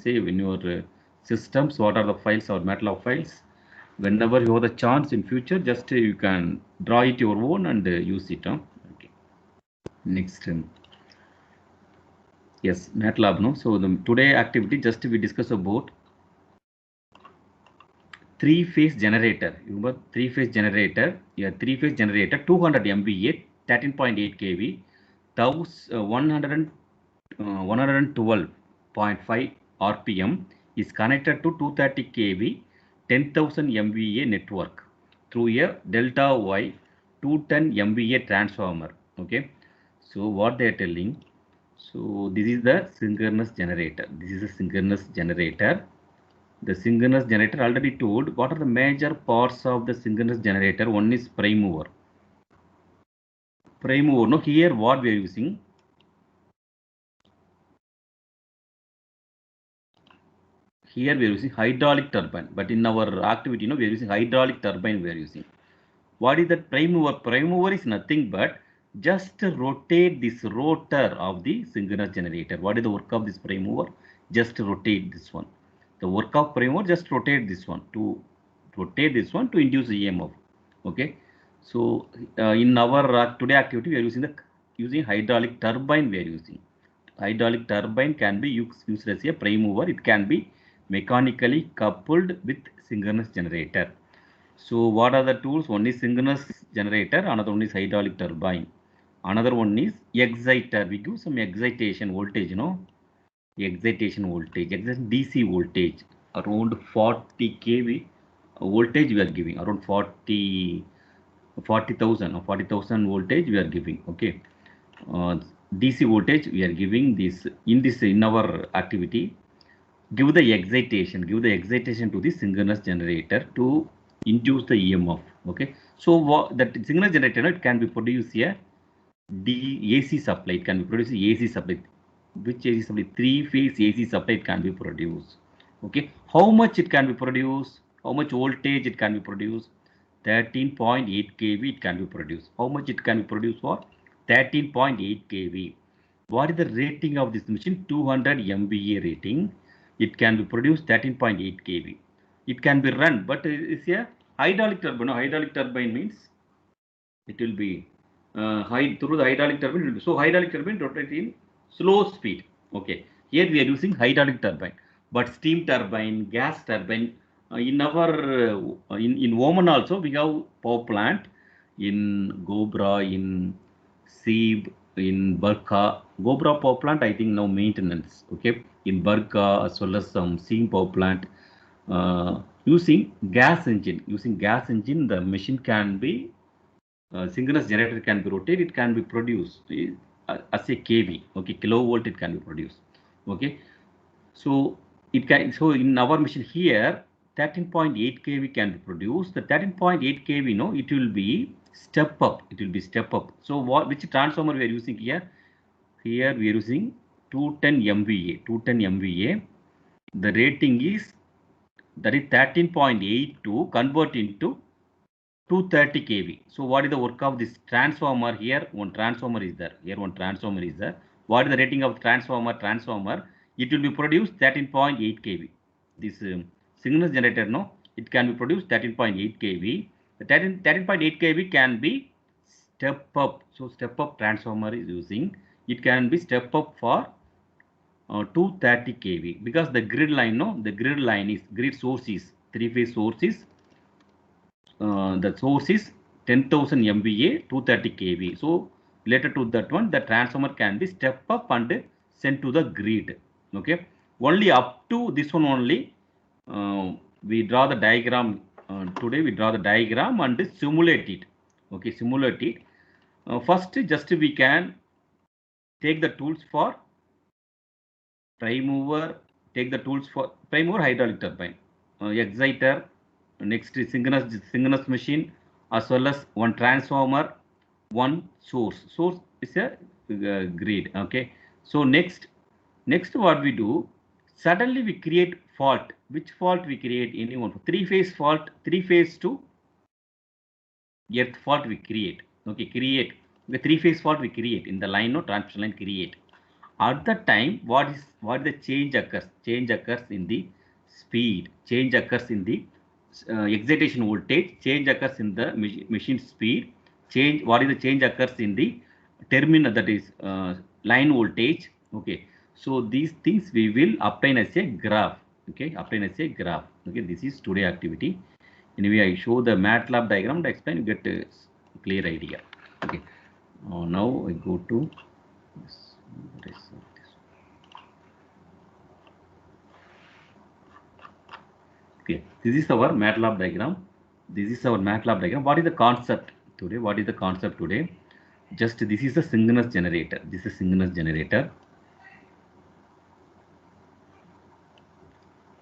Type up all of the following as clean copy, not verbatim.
save in your systems. What are the files or MATLAB files? Whenever you have the chance in future, just you can draw it your own and use it. Okay. Next. Yes, MATLAB. No. So the today activity just we discuss about three-phase generator. You remember three-phase generator? Yeah, three-phase generator, 200 MVA, 13.8 kV, 112.5 RPM is connected to 230 kV, 10,000 MVA network through a delta Y 210 MVA transformer. Okay, so what they are telling? So this is the synchronous generator. This is a synchronous generator. The synchronous generator already told what are the major parts of the synchronous generator. One is prime mover. Prime mover. No, here what we are using. Here we are using hydraulic turbine, but in our activity, we are using hydraulic turbine. We are using. What is that prime mover? Prime mover is nothing but just rotate this rotor of the synchronous generator. What is the work of this prime mover? Just rotate this one. The work of prime mover just rotate this one to induce EMF. Okay. So in our today activity, we are using hydraulic turbine. We are using hydraulic turbine can be used as a prime mover. It can be mechanically coupled with synchronous generator. So what are the tools? One is synchronous generator, another one is hydraulic turbine, another one is exciter. We give some excitation voltage, excitation voltage, DC voltage around 40 kV voltage we are giving, around 40,000 or 40,000 voltage we are giving. Okay, DC voltage we are giving this in our activity. Give the excitation to the synchronous generator to induce the EMF. Okay, so that synchronous generator, it can be produced here AC supply. It can be produced AC supply. Which AC supply? Three-phase AC supply it can be produced. Okay, how much it can be produced? How much voltage it can be produced? 13.8 kV it can be produced. How much it can be produced for? 13.8 kV. What is the rating of this machine? 200 MVA rating. It can be produced 13.8 kV. It can be run, but it's a hydraulic turbine. Hydraulic turbine means it will be through the hydraulic turbine. So hydraulic turbine rotate in slow speed. Okay. Here we are using hydraulic turbine, but steam turbine, gas turbine. In our in Oman also we have power plant in Gobra, in Seeb, in Barka. Gobra power plant I think now maintenance. Okay. In Barka as well as some steam power plant. Using gas engine. Using gas engine, the machine can be synchronous generator can be rotated. It can be produced as a kV. Okay, kilovolt it can be produced. Okay, so it can. So in our machine here, 13.8 kV can be produced. The 13.8 kV, it will be step up. It will be step up. So which transformer we are using here? Here we are using 210 MVA. 210 MVA. The rating is that is 13.8 to convert into 230 kV. So what is the work of this transformer here? One transformer is there. Here one transformer is there. What is the rating of transformer? It will be produced 13.8 kV. This synchronous generator, it can be produced 13.8 kV. The 13.8 kV can be step up. So step up transformer is using. It can be step up for 230 kV because the grid line, the grid source is three-phase sources. The source is 10,000 MVA 230 kV. So related to that one, the transformer can be step up and sent to the grid. Okay, only up to this one only we draw the diagram. Today we draw the diagram and simulate it. Okay, simulate it. First, just we can take the tools for prime mover. Take the tools for prime mover, hydraulic turbine, exciter. Next is synchronous machine, as well as one transformer, one source. Source is a grid. Okay. So next what we do? Suddenly we create fault. Which fault we create? Any one. Three-phase fault. Three-phase to earth fault we create. Okay. Create the three-phase fault we create in the line. Transmission line create. At the time, what the change occurs? Change occurs in the speed. Change occurs in the excitation voltage. Change occurs in the machine speed. Change. What is the change occurs in the terminal, that is line voltage. Okay. So these things we will obtain as a graph. Okay. Obtain as a graph. Okay. This is today activity. Anyway, I show the MATLAB diagram to explain. You get a clear idea. Okay. Now I go to this. What is this? Okay, this is our MATLAB diagram. This is our MATLAB diagram. What is the concept today? What is the concept today? Just this is a synchronous generator. This is synchronous generator.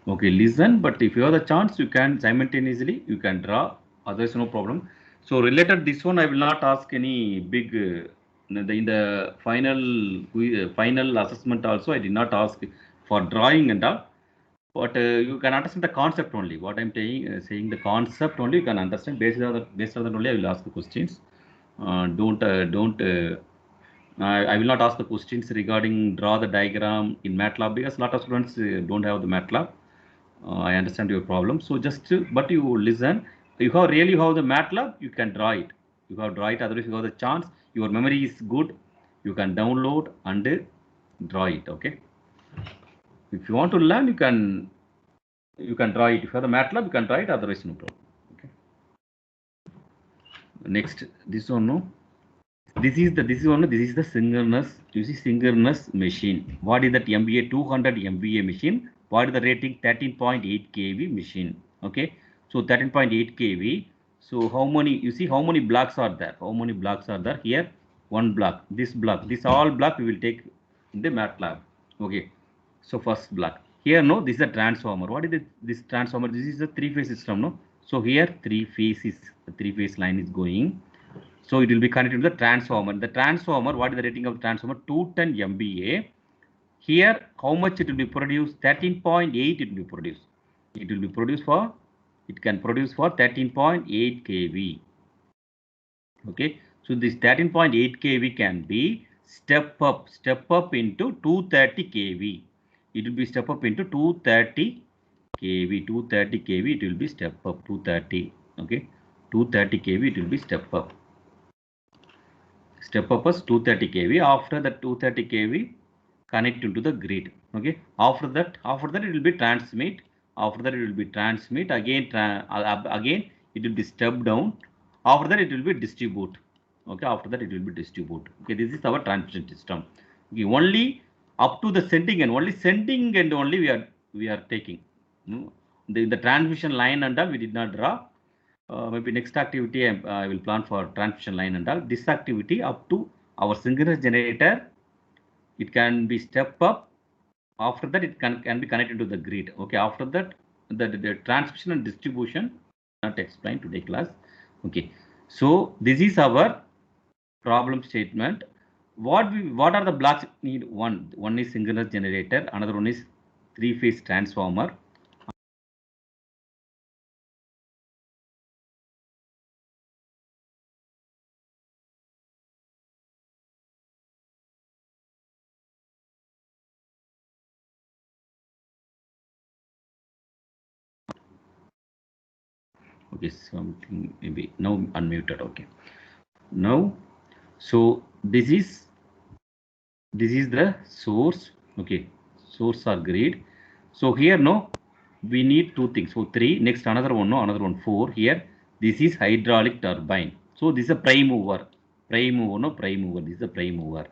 Okay, listen, but if you have the chance, you can simultaneously, you can draw, otherwise no problem. So related this one, I will not ask any big, in the final assessment also, I did not ask for drawing and all. But you can understand the concept only. What I'm saying the concept only you can understand. Based on that only I will ask the questions. Don't. I will not ask the questions regarding draw the diagram in MATLAB, because a lot of students don't have the MATLAB. I understand your problem. So just but you listen. You have the MATLAB. You can draw it. You have draw it. Otherwise, you have the chance. Your memory is good. You can download and draw it. Okay. If you want to learn, you can draw it. If you have the MATLAB, you can draw it. Otherwise, no problem. Okay. Next, this one, no. This is the synchronous. You see, synchronous machine. What is that MVA 200 MVA machine? What is the rating? 13.8 kV machine. Okay. So 13.8 kV. So how many? You see how many blocks are there? How many blocks are there? Here, one block. This block. This all block we will take in the MATLAB. Okay. So first block. Here, no, this is a transformer. What is this transformer? This is a three-phase system, no? So here three-phase line is going. So it will be connected to the transformer. The transformer, what is the rating of the transformer? 210 MVA. Here, how much it will be produced? 13.8 it will be produced. It will be produced for, it can produce for 13.8 kV. Okay. So this 13.8 kV can be step up into 230 kV. It will be step up into 230 kV. 230 kV it will be step up 230. Okay. 230 kV it will be step up. Step up as 230 kV. After that 230 kV, connect into the grid. Okay. After that it will be transmit. After that it will be transmit. Again it will be step down. After that it will be distribute. Okay. After that it will be distribute. Okay. This is our transmission system. Okay. Only up to the sending and only we are taking. The transmission line and all we did not draw. Maybe next activity I will plan for transmission line and all. This activity up to our synchronous generator, it can be step up. After that, it can be connected to the grid. Okay. After that, the transmission and distribution not explained today class. Okay. So this is our problem statement. What are the blocks need? One is synchronous generator. Another one is three-phase transformer. Okay, something maybe now unmuted. Okay, now so this is the source. Okay, source or grid. So here no, we need two things. So three. Next another one, no, another one, four. Here this is hydraulic turbine. So this is a prime mover. Prime mover, no, prime mover. This is a prime mover.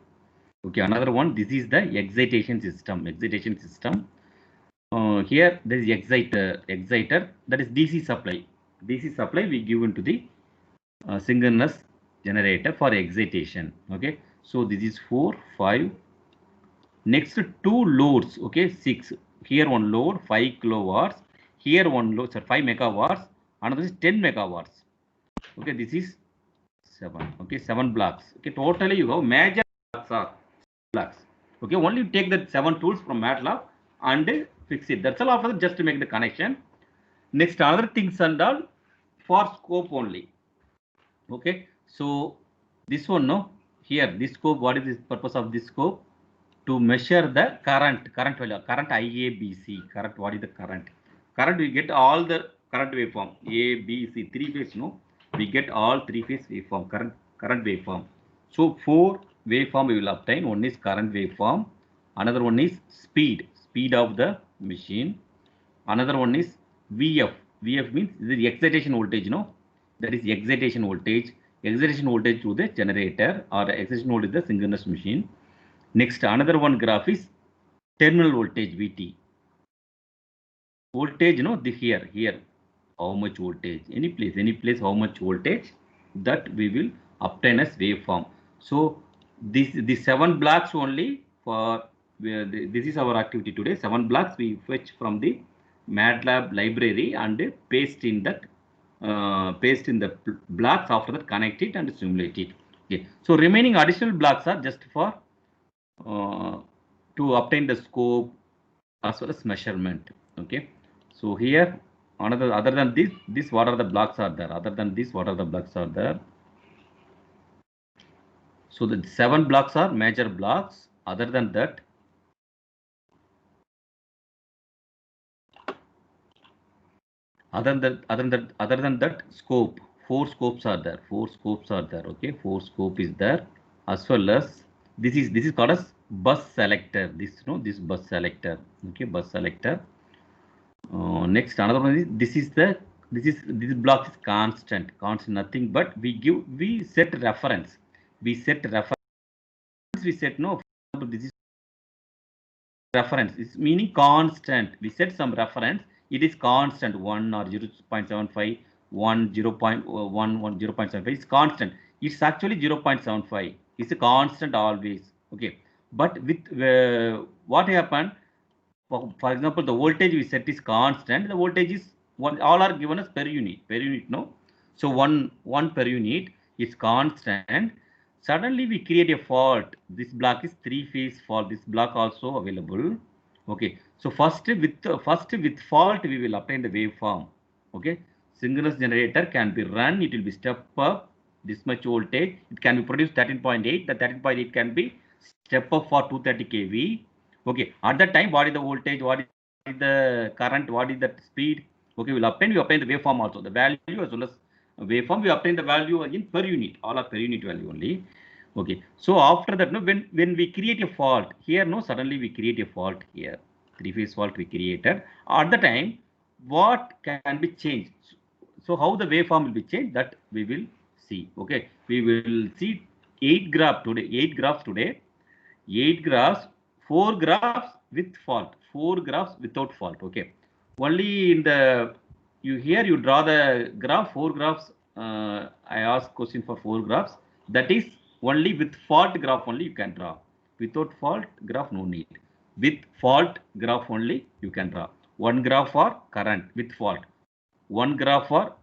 Okay, another one. This is the excitation system. Excitation system. Here there is exciter, that is DC supply. DC supply we give into the synchronous generator for excitation. Okay, so this is 4, 5. Next two loads. Okay, 6. Here one load 5 kilowatts. Here one load, 5 megawatts. Another is 10 megawatts. Okay, this is 7. Okay, 7 blocks. Okay, totally you have major blocks are blocks. Okay, only you take the 7 tools from MATLAB and fix it. That's all. After that, just to make the connection. Next, other things and all for scope only. Okay, so this one, no, here this scope. What is the purpose of this scope? to measure the current value, current IABC, current, what is the current? Current, we get all the current waveform, A, B, C, three phase, no? We get all three phase waveform, current waveform. So 4 waveform we will obtain. One is current waveform, another one is speed of the machine, another one is VF. VF means the excitation voltage, no? That is excitation voltage to the generator, or excitation voltage to the synchronous machine. Next, another one graph is terminal voltage VT. Voltage, you know, here, how much voltage, any place, how much voltage, that we will obtain as waveform. So the 7 blocks only for this is our activity today. 7 blocks we fetch from the MATLAB library and paste in the blocks. After that, connect it and simulate it. Okay. So remaining additional blocks are just for to obtain the scope as well as measurement. Okay. So here, other than this, what are the blocks are there? Other than this, what are the blocks are there? So the 7 blocks are major blocks. Other than that, scope, 4 scopes are there. 4 scopes are there. Okay, 4 scope is there, as well as this is called as bus selector. This bus selector. Okay, bus selector. Next, another one is this block is constant, nothing but we set reference. We set no. This is reference. It's meaning constant. We set some reference. It is constant, 1 or 0.75, 1, 0.11, 0.75. It's constant. It's actually 0.75. It's a constant always. Okay. But with what happened? For example, the voltage we set is constant. The voltage is all are given as per unit. No. So one per unit is constant. Suddenly we create a fault. This block is 3-phase fault. This block also available. Okay. So first with fault we will obtain the waveform. Okay. Synchronous generator can be run. It will be step up this much voltage. It can be produced 13.8. The 13.8 can be step up for 230 kV. Okay, at that time, what is the voltage, what is the current, what is the speed? Okay, we obtain the waveform also, the value as well as waveform. We obtain the value in per unit, all are per unit value only. Okay, so after that, no, when we create a fault here, no, suddenly we create a fault here, 3-phase fault we created. At the time, what can be changed? So how the waveform will be changed, that we will see. Okay, we will see 8 graphs today. 8 graphs, 4 graphs with fault, 4 graphs without fault. Okay, only in the you draw the graph, 4 graphs. I ask question for 4 graphs. That is only with fault graph only you can draw. Without fault graph no need. With fault graph only you can draw. One graph for current with fault. One graph for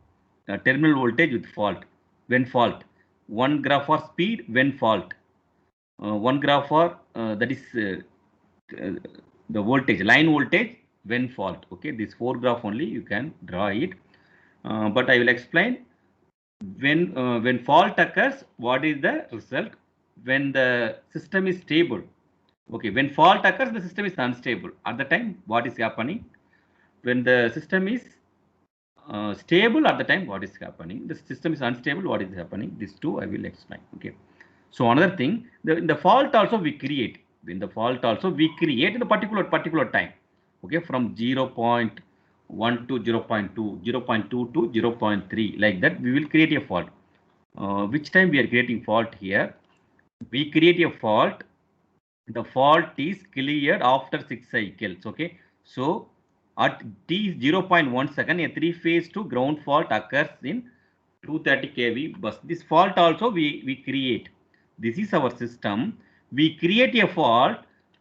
terminal voltage with fault when fault. One graph for speed when fault. One graph for that is the voltage, line voltage when fault. Okay, this 4 graph only you can draw it, but I will explain when fault occurs, what is the result when the system is stable. Okay, when fault occurs, the system is unstable. At the time, what is happening? When the system is stable, at the time, what is happening? The system is unstable, what is happening? These two I will explain. Okay. So another thing, in the fault also we create. In the fault also we create in the particular time. Okay, from 0.1 to 0.2, 0.2 to 0.3, like that we will create a fault. Which time we are creating fault here? We create a fault. The fault is cleared after 6 cycles. Okay, so at t is 0.1 second, a 3-phase to ground fault occurs in 230 kV bus. This fault also we create. This is our system. We create a fault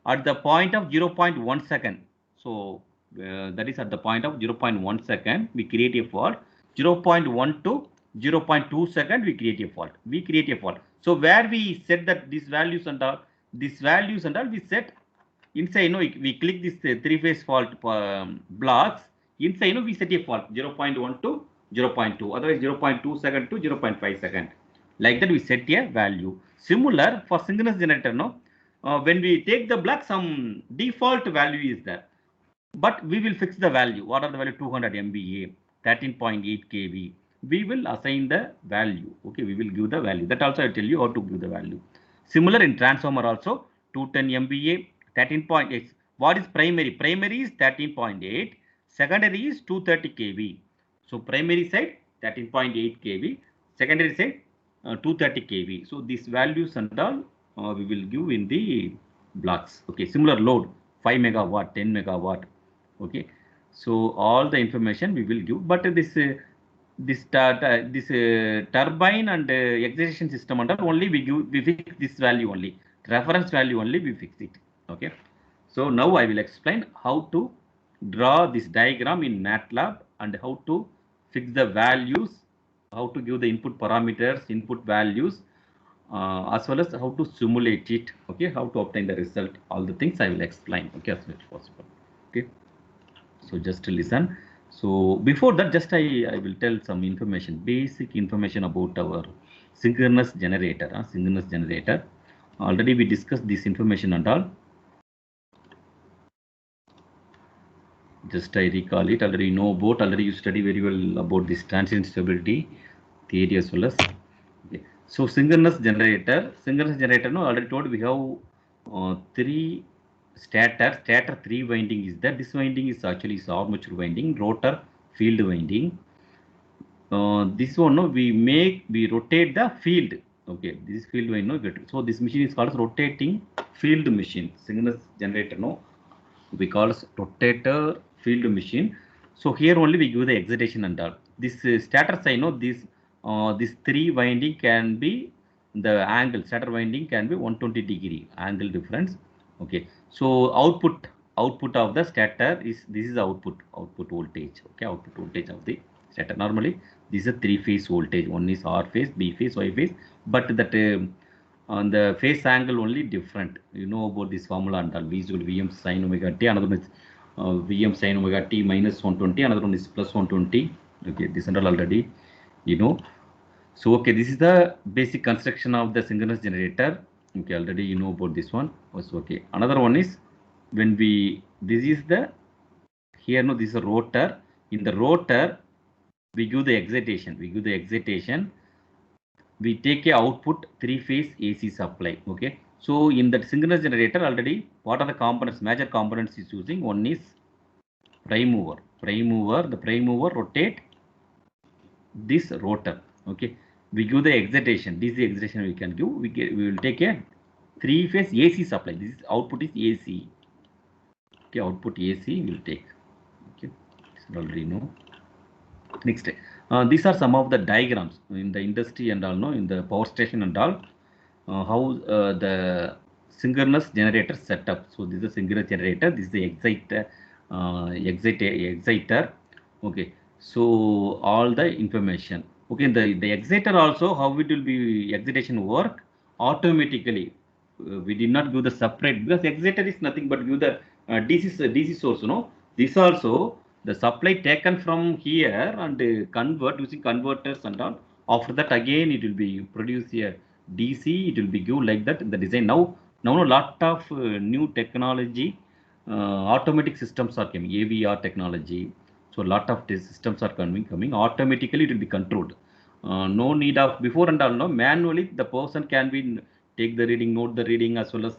at the point of 0.1 second. So that is at the point of 0.1 second we create a fault. 0.1 to 0.2 second we create a fault. We create a fault. So where we set that these values and all we set inside. We click this 3-phase fault blocks. Inside, we set a fault 0.1 to 0.2, otherwise 0.2 second to 0.5 second. Like that, we set a value. Similar for synchronous generator, no? when we take the block, some default value is there, but we will fix the value. What are the value? 200 MVA, 13.8 kV. We will assign the value. Okay, we will give the value. That also I tell you how to give the value. Similar in transformer also, 210 MVA, 13.8. What is primary? Primary is 13.8. Secondary is 230 kV. So primary side 13.8 kV. Secondary side 230 kV. So these values and all we will give in the blocks. Okay, similar load 5 megawatt, 10 megawatt. Okay, so all the information we will give, but this turbine and excitation system and all only we fix this value only, reference value only we fix it. Okay, so now I will explain how to draw this diagram in MATLAB and how to fix the values, how to give the input parameters, input values, as well as how to simulate it. Okay, how to obtain the result, all the things I will explain. Okay, as much as possible. Okay, so just to listen. So before that, just I will tell some information, basic information about our synchronous generator. Synchronous generator. Already we discussed this information and all. Just I recall it. Already you know about. Already you study very well about this transient stability theory as well as. Okay. So synchronous generator. Synchronous generator. No, already told we have three stator. Stator 3 winding is there. This winding is actually armature winding. Rotor field winding. This one, no, we rotate the field. Okay, this field winding, no. So this machine is called as rotating field machine. Synchronous generator, no, we call as rotator field machine. So here only we give the excitation and all. This stator side, no, this 3 winding can be the angle. Stator winding can be 120-degree angle difference. Okay, so output of the stator is, this is output voltage. Okay, output voltage of the stator. Normally this is a 3-phase voltage. One is R phase, B phase, Y phase, but that on the phase angle only different. You know about this formula and all. V is equal to Vm sin omega t. Another one is Vm sin omega t minus 120. Another one is plus 120. Okay, this and all already you know. So okay, this is the basic construction of the synchronous generator. Okay, already you know about this one. Also, okay, another one is when we, this is the, here no, this is a rotor. In the rotor we give the excitation. We take a output 3-phase AC supply. Okay, so in that synchronous generator already, what are the components? Major components is using. One is prime mover. The prime mover rotate this rotor. Okay, we give the excitation. This is the excitation we can give. We will take a 3-phase AC supply. This is output is AC. Okay, output AC will take. Okay, this already know. Next, these are some of the diagrams in the industry and all, no, in the power station and all, how the synchronous generator setup. So this is a synchronous generator. This is the exciter. Okay, so all the information. Okay, the exciter also, how it will be excitation work automatically. We did not give the separate, because exciter is nothing but give the DC source. No, this also the supply taken from here and convert using converters and all. After that again it will be produce a DC. It will be give like that. The design now a lot of new technology, automatic systems are coming. AVR technology. So a lot of these systems are coming. Automatically it will be controlled. No need of before and all. No, manually the person can be take the reading, note the reading, as well as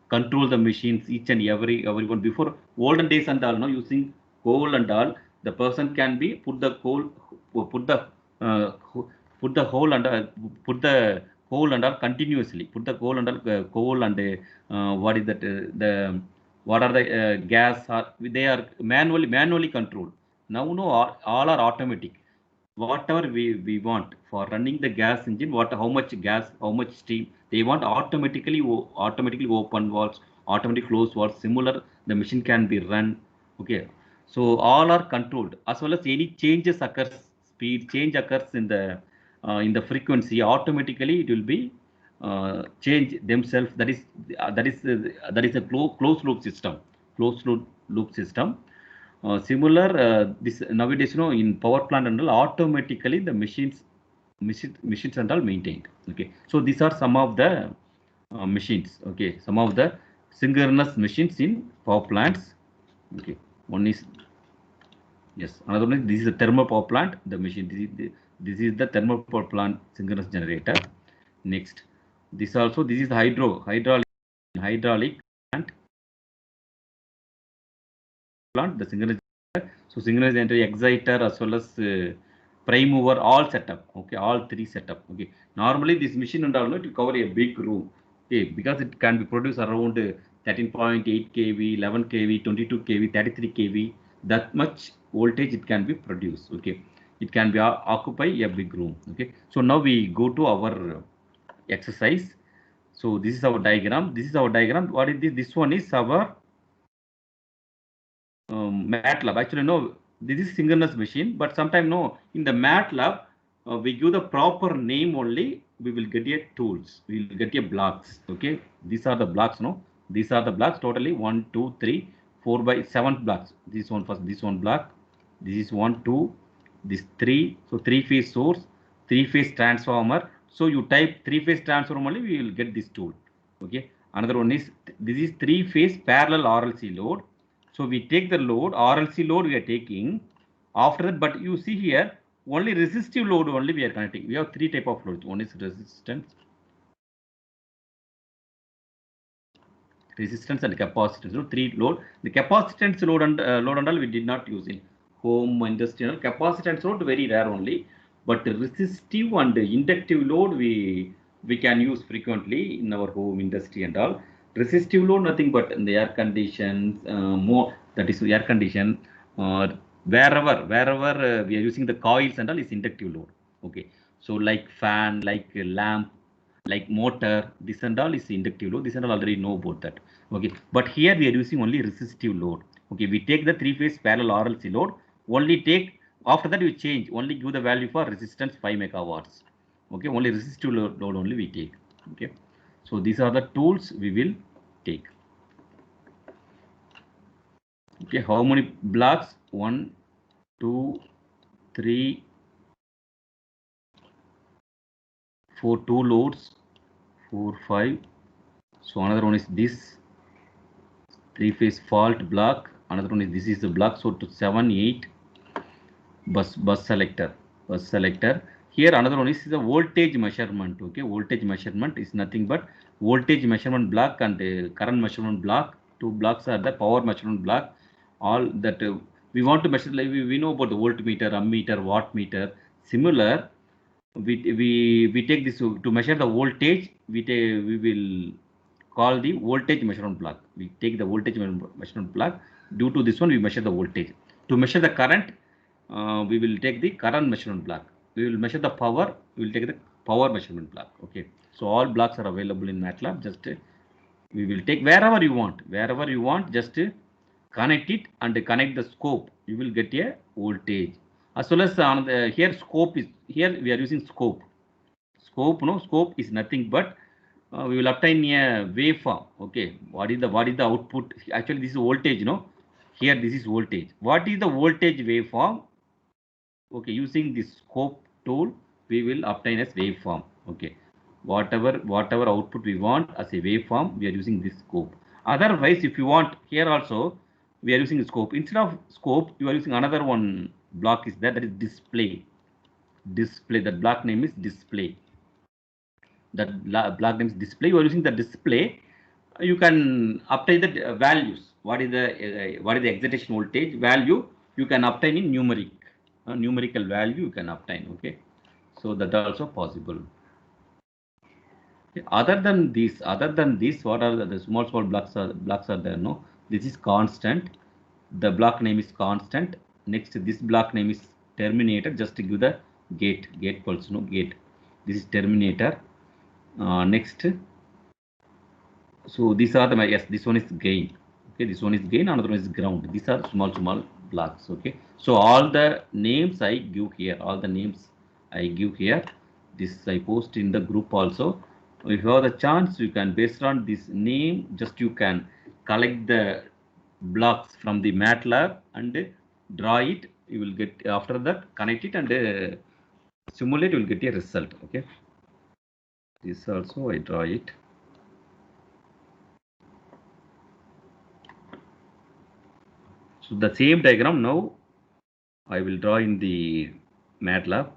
control the machines, each and everyone. Before olden days and all, no, using coal and all, the person can be put the coal, put the put the hole and put the coal and all continuously. Put the coal and all, coal and what is that? The what are the gas? They are manually controlled. Now no, all are automatic. Whatever we want for running the gas engine, how much gas, how much steam they want, automatically open valves, automatic close valves. Similar, the machine can be run. Okay, so all are controlled, as well as any changes occurs, speed change occurs in the frequency, automatically it will be change themselves. That is a closed loop system. Closed loop system. Similar, this nowadays, you know, in power plant and all, automatically the machines and all maintained. Okay, so these are some of the machines. Okay, some of the synchronous machines in power plants. Okay, one is, yes, another one is, this is a thermal power plant. The machine, this is the thermal power plant synchronous generator. Next, this is the hydraulic plant, the synchronous generator. So synchronous generator, exciter as well as prime mover, all setup. Okay, all three setup. Okay, normally this machine and all to cover a big room. Okay, because it can be produced around 13.8 kV, 11 kV, 22 kV, 33 kV. That much voltage it can be produced. Okay, it can be occupy a big room. Okay, so now we go to our exercise. So this is our diagram. This is our diagram. What is this? This one is our MATLAB. Actually, no, this is synchronous machine, but sometimes no, in the MATLAB, we give the proper name only, we will get a tools, we will get a blocks. Okay, these are the blocks, no, these are the blocks totally 1, 2, 3, 4 by 7 blocks. This one first, this one block, this is 1, 2, this 3, so 3-phase source, 3-phase transformer. So you type 3-phase transformer only, we will get this tool. Okay, another one is, this is 3-phase parallel RLC load. So we take the load, RLC load we are taking after that, but you see here, only resistive load only we are connecting. We have three type of loads. One is resistance and capacitance. So three load. The capacitance load and all we did not use in home, industrial. Capacitance load very rare only, but resistive and inductive load we can use frequently in our home, industry and all. Resistive load nothing but in the air conditions, more, that is air condition, wherever we are using the coils and all is inductive load. Okay, so like fan, like lamp, like motor, this and all is inductive load. This and all already know about that. Okay, but here we are using only resistive load. Okay, we take the 3-phase parallel RLC load, only take, after that we change, only give the value for resistance 5 megawatts. Okay, only resistive load only we take. Okay, so these are the tools we will take. Okay, how many blocks? 1, 2, 3, 4, 2 loads, 4, 5. So another one is this 3-phase fault block. Another one is, this is the block. So to 7, 8 bus selector. Here another one is the voltage measurement. Okay, voltage measurement is nothing but voltage measurement block and current measurement block. Two blocks are the power measurement block. All that we want to measure, like we know about the voltmeter, ammeter, wattmeter. Similar, we take this to measure the voltage. We will call the voltage measurement block. We take the voltage measurement block. Due to this one, we measure the voltage. To measure the current, we will take the current measurement block. We will measure the power. We will take the power measurement block. Okay. So all blocks are available in MATLAB. Just we will take wherever you want. Wherever you want, just connect it and connect the scope. You will get a voltage. As well as here scope is, here we are using scope. Scope is nothing but we will obtain a waveform. Okay, what is the output? Actually, this is voltage. Here this is voltage. What is the voltage waveform? Okay, using this scope tool, we will obtain as waveform. Okay, whatever output we want as a waveform, we are using this scope. Otherwise, if you want, here also we are using scope. Instead of scope, you are using another one block is that is display. Display, that block name is display. That block name is display. You are using the display. You can obtain the values. What is the excitation voltage value? You can obtain in numerical value you can obtain. Okay, so that also possible. Okay. Other than this, what are the small blocks are there? No, this is constant. The block name is constant. Next, this block name is terminator. Just to give the gate pulse. No, gate. This is terminator. Next, so these are the, yes, this one is gain. Okay, this one is gain, another one is ground. These are small blocks. Okay, so all the names I give here, this I post in the group also. If you have the chance, you can, based on this name, just you can collect the blocks from the MATLAB and draw it. You will get, after that, connect it and simulate, you will get a result. Okay, this also I draw it. So the same diagram now I will draw in the MATLAB.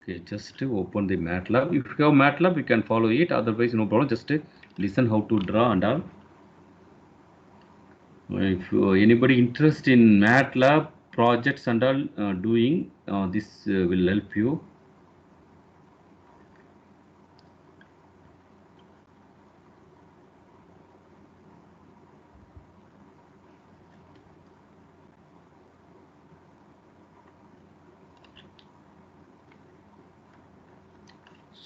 Okay, just to open the MATLAB. If you have MATLAB, you can follow it. Otherwise, no problem. Just listen how to draw and all. If anybody interested in MATLAB projects and all doing, this will help you.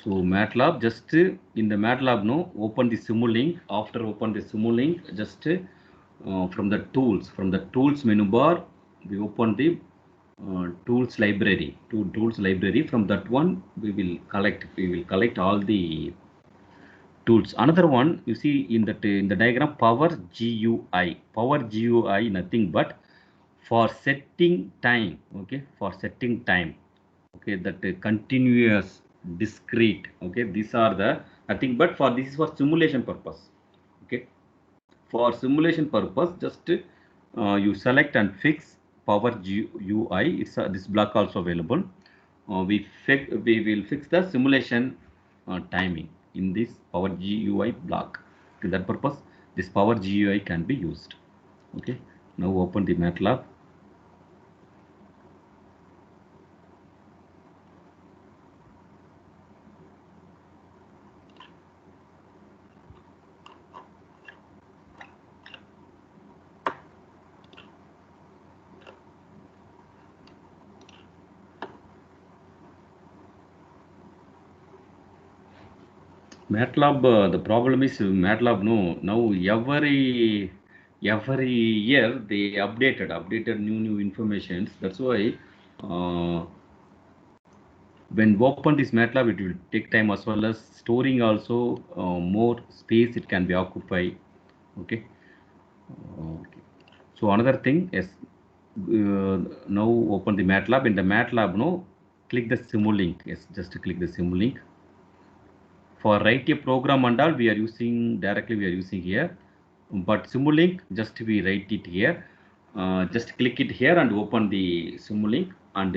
So MATLAB, just in the MATLAB, no, open the Simulink. After open the Simulink, just from the tools menu bar, we open the tools library. Tools library. From that one, we will collect all the tools. Another one you see in the diagram, Power GUI. Power GUI nothing but for setting time. Okay, for setting time. Okay, that continuous, discrete. Okay, these are the nothing but for this is for simulation purpose. Okay, for simulation purpose, just you select and fix Power GUI. It's this block also available. We will fix the simulation timing in this Power GUI block. To that purpose, this Power GUI can be used. Okay, now open the MATLAB. MATLAB, the problem is MATLAB, no, now every year they updated new informations. That's why when open this MATLAB, it will take time as well as storing also more space it can be occupied. Okay. Okay. So another thing is now open the MATLAB. In the MATLAB, no, click the Simulink. Yes, just click the Simulink. For write a program and all, we are using directly. We are using here, but Simulink just we write it here. Just click it here and open the Simulink and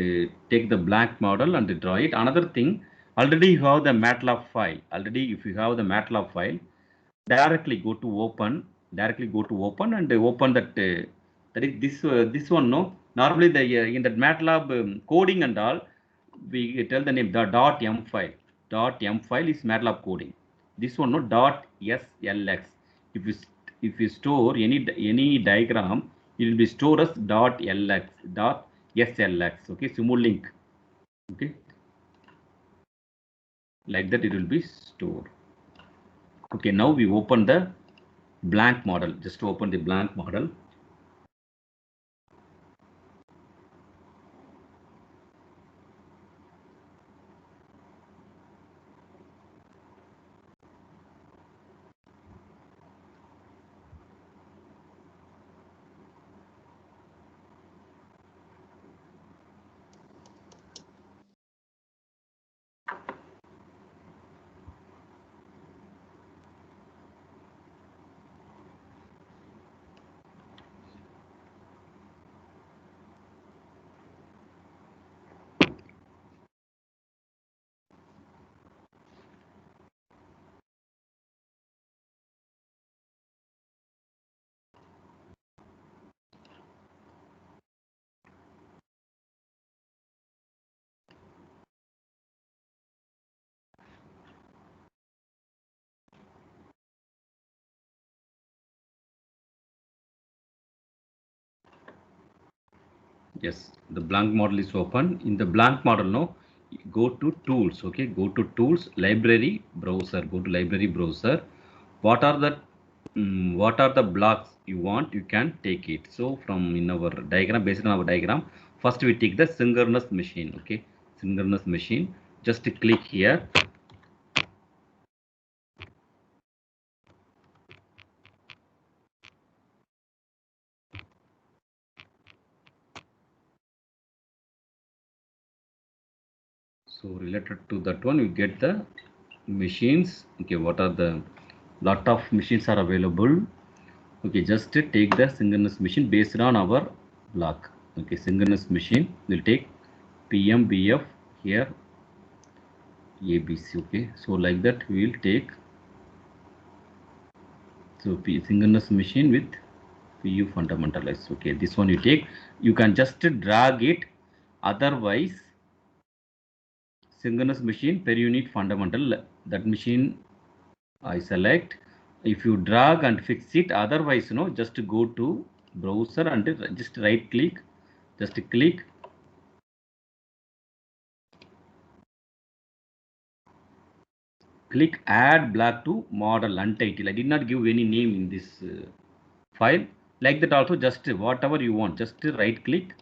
take the blank model and draw it. Another thing, already you have the MATLAB file. Already, if you have the MATLAB file, directly go to open. Directly go to open and open that. That is this one. No, normally the in that MATLAB coding and all, we tell the name the .m file. .m file is MATLAB coding. This one no .slx. If you if you store any diagram, it will be stored as .lx .slx. Okay, Simulink. Okay, like that it will be stored. Okay, now we open the blank model. Just open the blank model. Yes, the blank model is open. In the blank model, no, go to tools. Okay, go to tools, library, browser. Go to library browser. What are the what are the blocks you want, you can take it. So from in our diagram, based on our diagram, first we take the synchronous machine. Okay, synchronous machine, just click here. So related to that one, you get the machines. Okay, what are the lot of machines are available. Okay, just take the synchronous machine based on our block. Okay, synchronous machine will take PMBF here ABC. Okay, so like that we will take. So P synchronous machine with PU fundamentalized. Okay, this one you take. You can just drag it. Otherwise, synchronous machine per unit fundamental. That machine I select. If you drag and fix it, otherwise, just go to browser and just right click. Just click add block to model untitled. I did not give any name in this file. Like that also, just whatever you want, just right click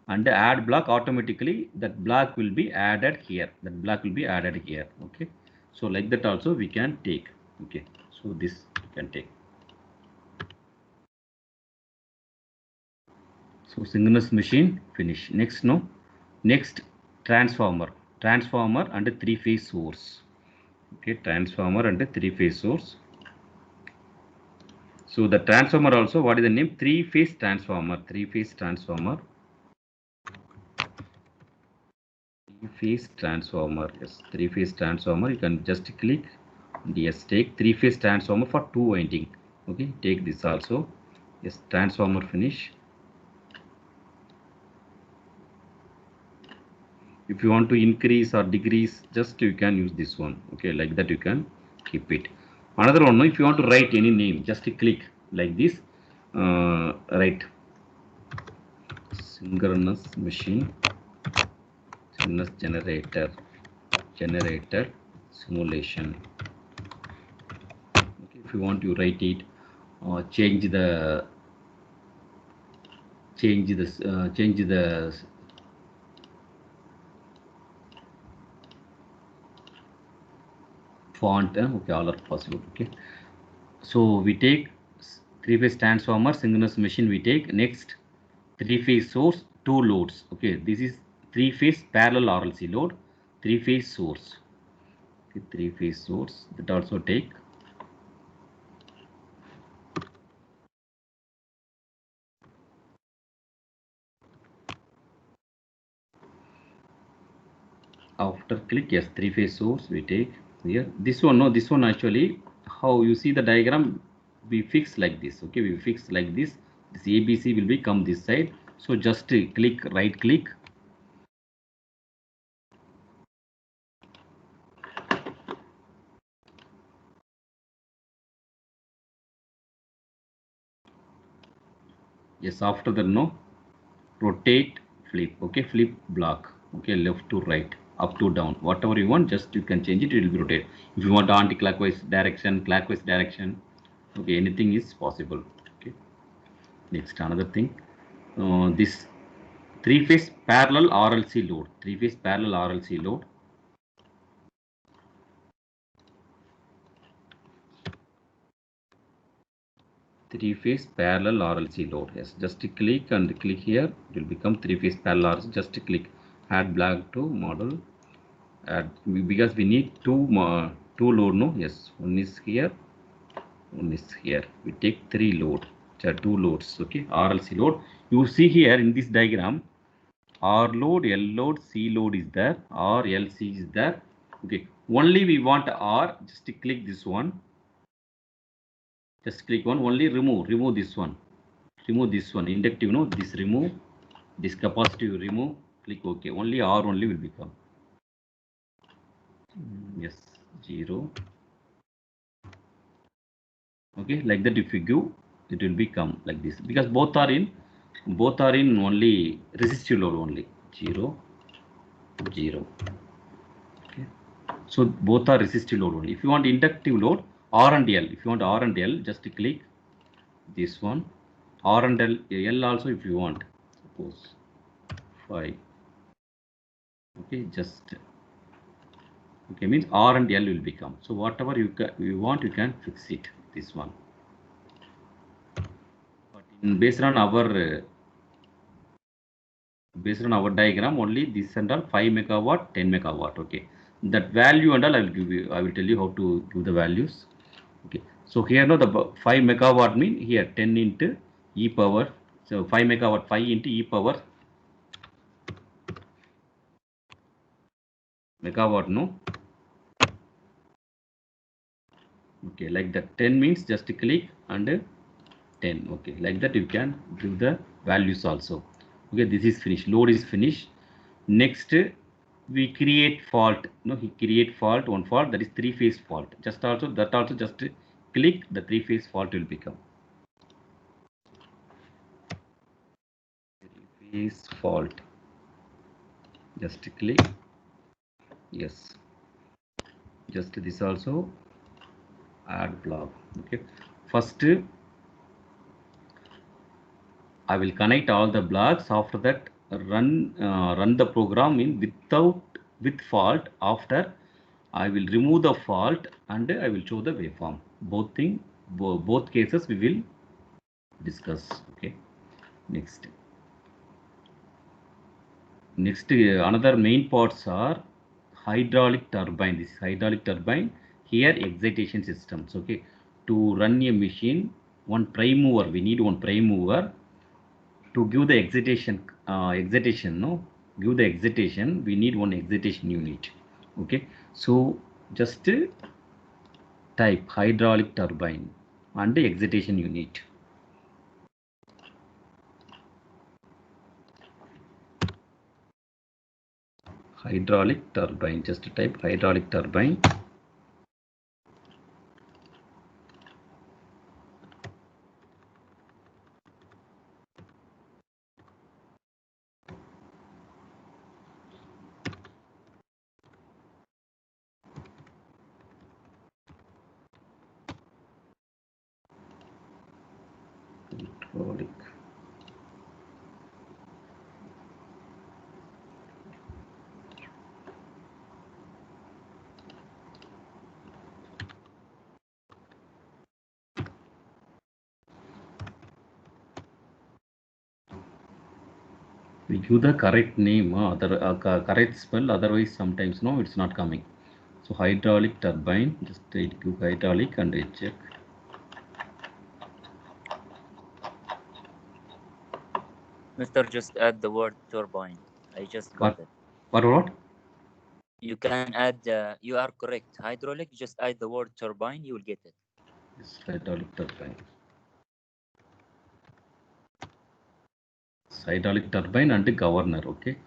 and add block. Automatically that block will be added here. That block will be added here. Okay, so like that also we can take. Okay, so this you can take. So synchronous machine finish. Next, next transformer and three phase source. Okay, transformer and three phase source. So the transformer also, what is the name? Three phase transformer. Three phase transformer. Three phase transformer. Yes, three phase transformer. You can just click. Yes, take three phase transformer for two winding. Okay, take this also. Yes, transformer finish. If you want to increase or decrease, just you can use this one. Okay, like that you can keep it. Another one, if you want to write any name, just click like this. Write synchronous machine, synchronous generator simulation. Okay, if you want to write it, change the font. Okay, all are possible. Okay, so we take three phase transformer, synchronous machine. We take next three phase source, two loads. Okay, this is three phase parallel RLC load, three phase source. Okay, three phase source that also take. After click, yes, three phase source we take here. This one, no, this one actually, how you see the diagram, we fix like this. Okay, we fix like this. This ABC will become this side. So just click, right click. Yes, after that, no, rotate, flip. Okay, flip block. Okay, left to right, up to down, whatever you want, just you can change it. It will be rotate. If you want anti-clockwise direction, clockwise direction, okay, anything is possible. Okay, next another thing, this three phase parallel RLC load. Three phase parallel RLC load. Three phase parallel RLC load. Yes, just click and click here. It will become three phase parallel RLC. Just click add block to model. Add, because we need two load. No, yes, one is here, one is here. We take three load. Two loads. Okay, RLC load. You see here in this diagram, R load, L load, C load is there, R, L, C is there. Okay, only we want R. Just click this one. Just click one. Only remove this one. Remove this one. Inductive, no, this remove. This capacitive remove. Click OK. Only R only will become. Yes, 0. Okay, like that if you give, it will become like this, because both are in only resistive load only. 0, 0. Okay, so both are resistive load only. If you want inductive load, R and L. If you want R and L, just click this one. R and L also if you want. Suppose 5. Okay, just okay means R and L will become. So whatever you want, you can fix it. This one. But based on our diagram, only this and all 5 megawatt, 10 megawatt. Okay, that value and all I will give you. I will tell you how to give the values. Okay, so here now the 5 megawatt mean here 10 into e power. So 5 megawatt 5 into e power megawatt, no. Okay, like that 10 means just click and 10. Okay, like that you can give the values also. Okay, this is finished. Load is finished. Next we create fault. No, he create fault, one fault, that is 3-phase fault. Just also that also just click, the 3-phase fault will become 3-phase fault. Just click. Yes, just this also add block. Okay, first I will connect all the blocks. After that run the program in with fault. After I will remove the fault and I will show the waveform. Both cases we will discuss. Okay, next another main parts are hydraulic turbine. This is hydraulic turbine. Here excitation systems. Okay, to run a machine, one prime mover, we need one prime mover to give the excitation, no, give the excitation, we need one excitation unit. Okay, so just type hydraulic turbine and the excitation unit. Hydraulic turbine, just type hydraulic turbine. Hydraulic. We give the correct name, correct spell, otherwise sometimes no, it's not coming. So hydraulic turbine, just give hydraulic and check. Mr. Just add the word turbine. I just got it. What? You can add. You are correct. Hydraulic. Just add the word turbine. You will get it. Yes, hydraulic turbine. Hydraulic turbine and the governor. Okay,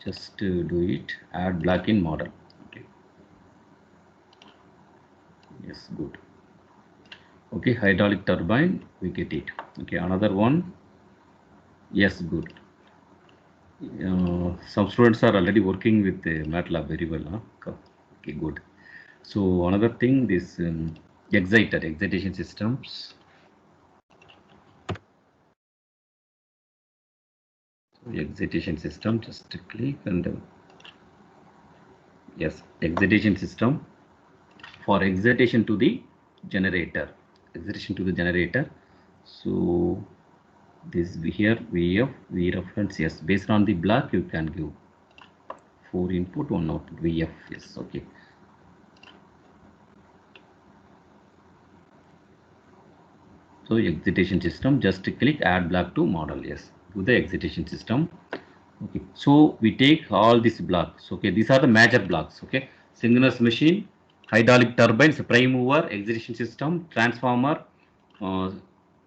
just do it. Add block in model. Okay. Yes, good. Okay, hydraulic turbine, we get it. Okay, another one. Yes, good. Some students are already working with MATLAB very well. Huh? Okay, good. So another thing, this excitation systems. So excitation system, just click and yes, excitation system for excitation to the generator. Excitation to the generator. So this here V reference, yes, based on the block you can give 4 input 1 output VF. Yes, okay. So excitation system, just click add block to model. Yes, to the excitation system. Okay, so we take all these blocks. Okay, these are the major blocks. Okay, synchronous machine, hydraulic turbines, prime mover, excitation system, transformer,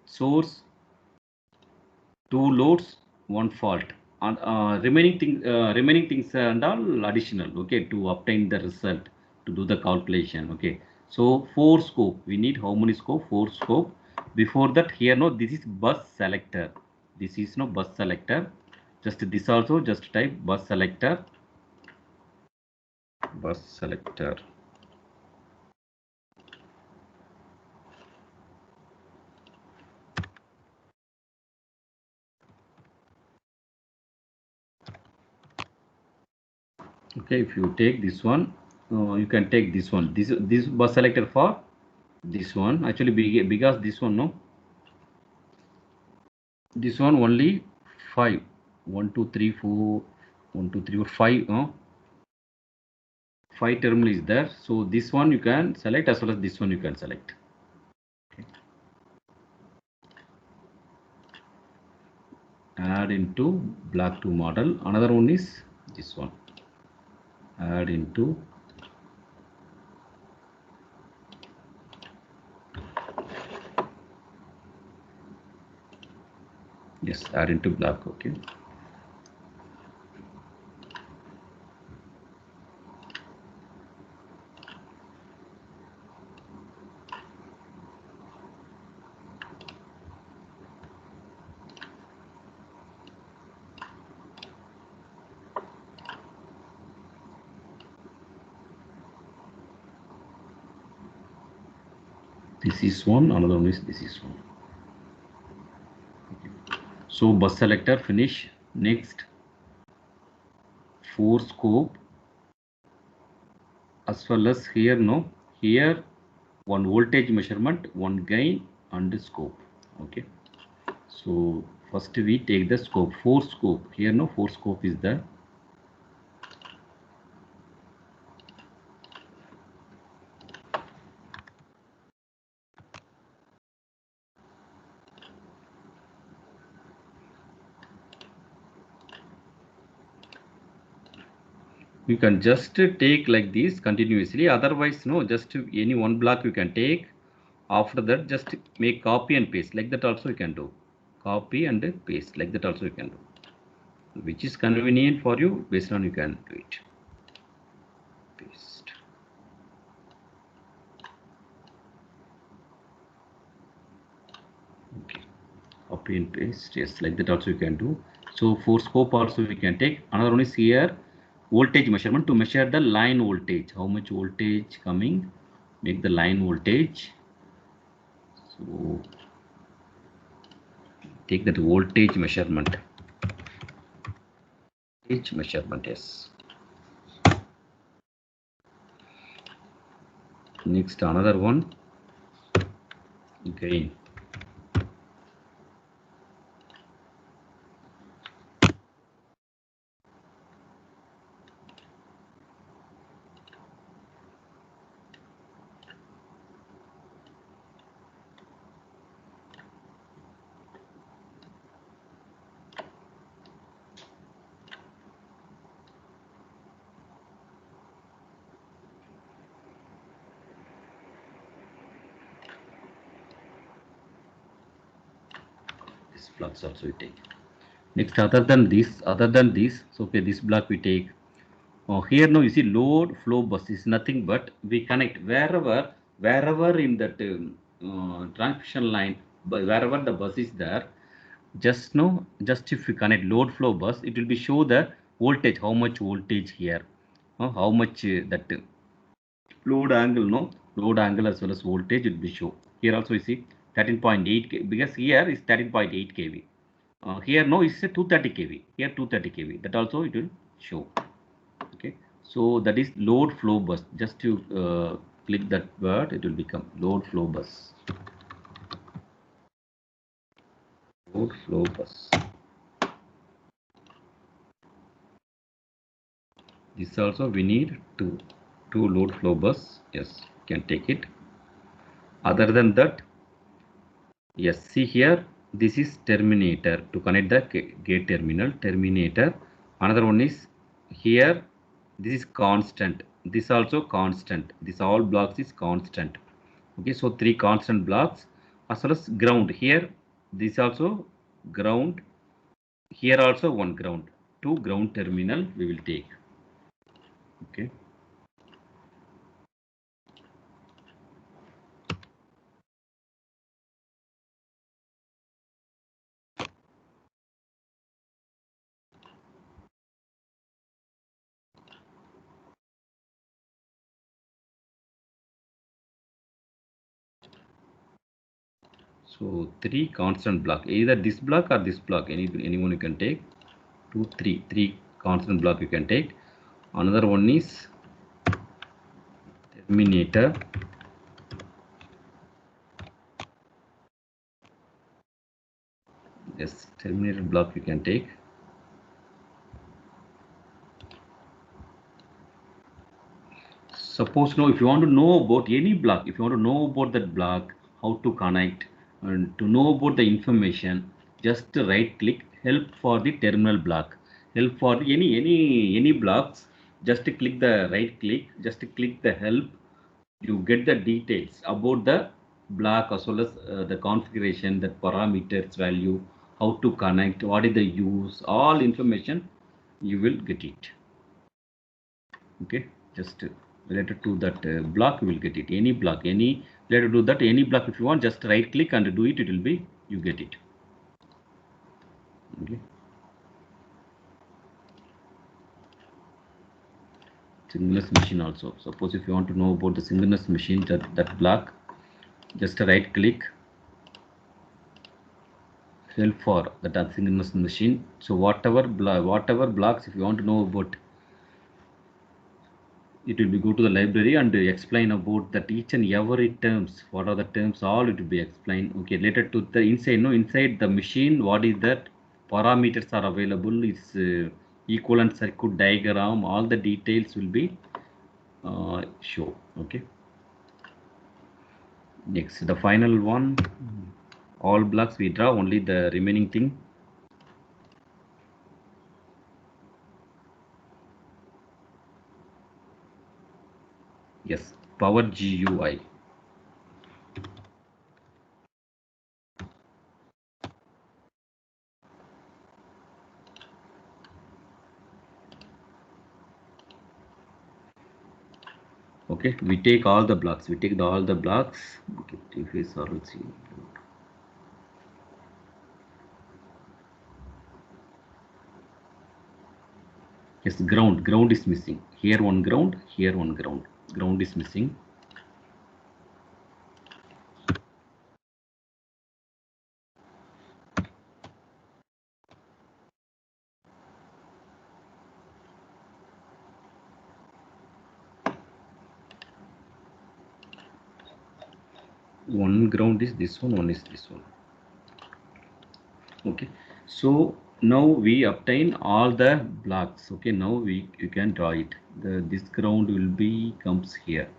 source, 2 loads, 1 fault, and remaining things and all additional. Okay, to obtain the result, to do the calculation. Okay, so 4 scope, we need how many scope? 4 scope. Before that, here no, this is bus selector. This is no bus selector. Just this also, just type bus selector. Bus selector. Okay, if you take this one, you can take this one. This bus selected for this one. Actually, because this one, no, this one only 5. 1 2 3 4 1 2 3 4 5. 5 terminal is there. So this one you can select, as well as this one you can select. Okay. Add into block 2 model. Another one is this one. Add into yes, add into block. Okay. This is one, another one is this is one. Okay. So bus selector finish. Next, 4 scope, as well as here, no, here one voltage measurement, one gain and scope. Okay. So first we take the scope, 4 scope. Here, no, 4 scope is there. You can just take like this continuously, otherwise no, just any one block you can take. After that, just make copy and paste, like that also you can do. Copy and paste, like that also you can do, which is convenient for you. Based on, you can do it. Paste. Okay, copy and paste, yes, like that also you can do. So for scope also we can take. Another one is here, voltage measurement, to measure the line voltage, how much voltage coming, make the line voltage. So take that voltage measurement. Voltage measurement, yes. Next, another one, gain. This blocks also we take. Next, other than this, so okay, this block we take. Here now you see load flow bus is nothing but we connect wherever in that transmission line, but wherever the bus is there, just now, just if you connect load flow bus, it will be show the voltage, how much voltage here, how much that load angle, no, load angle as well as voltage will be show. Here also you see 13.8 kV, because here is 13.8 kV. Here no, it's a 230 kV. Here 230 kV. That also it will show. Okay, so that is load flow bus. Just to click that word, it will become load flow bus. Load flow bus. This also we need two load flow bus. Yes, can take it. Other than that, yes, see here, this is terminator to connect the gate terminal, terminator. Another one is here, this is constant. This also constant. This all blocks is constant. Okay, so 3 constant blocks, as well as ground. Here, this also ground. Here also one ground. 2 ground terminal we will take. Okay. So 3 constant block, either this block or this block, anyone you can take. 2 3 3 constant block you can take. Another one is terminator. Yes, terminator block we can take. Suppose now if you want to know about any block, if you want to know about that block, how to connect and to know about the information, just right click help for the terminal block. Help for any blocks, just click the right click, just click the help. You get the details about the block as well as the configuration, that parameters value, how to connect, what is the use, all information you will get it. Okay, just related to that block you will get it. Any block, any related to that, any block, if you want, just right click and do it, it will be, you get it. Okay, synchronous machine also. Suppose if you want to know about the synchronous machine, that block, just right click help for that asynchronous machine. So whatever blocks if you want to know about, it will be go to the library and explain about that each and every terms, what are the terms, all it will be explained. Okay, related to the inside, no, inside the machine, what is that parameters are available, it's equivalent circuit diagram, all the details will be show. Okay, next the final one, all blocks we draw, only the remaining thing. Yes, power GUI. Okay, we take all the blocks, we take all the blocks. Okay, if RLC. Yes, ground is missing here, one ground, here one ground is missing. One ground is this one is this one. Okay, so now we obtain all the blocks. Okay, now you can draw it. This ground will be comes here.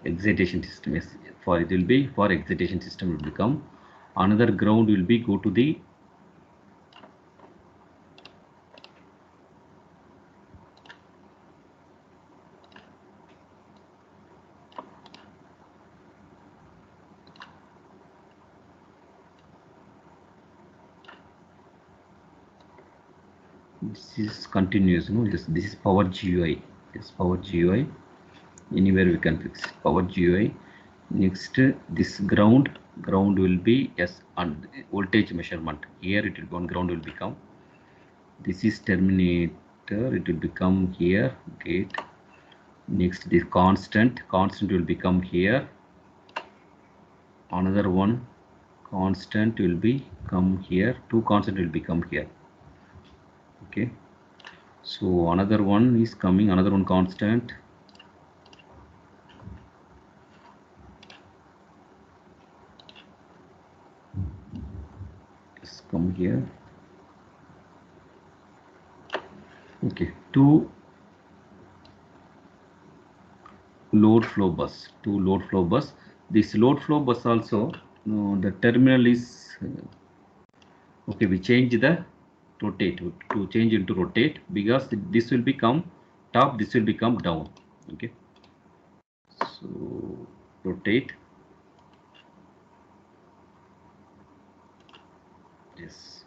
Excitation system, yes, for it will be for excitation system will become. Another ground will be go to the this is continuous, no, this is power GUI. Yes, power GUI, anywhere we can fix power GUI. Next, this ground will be, yes, and voltage measurement here, it will be on ground will become, this is terminator, it will become here gate. Next, this constant will become here. Another one constant will be come here, two constant will become here. Okay, so another one is coming, another one constant. Just come here. Okay, two load flow bus, this load flow bus also, the terminal is okay, we change the rotate to change into rotate, because this will become top, this will become down. Okay, so rotate, yes,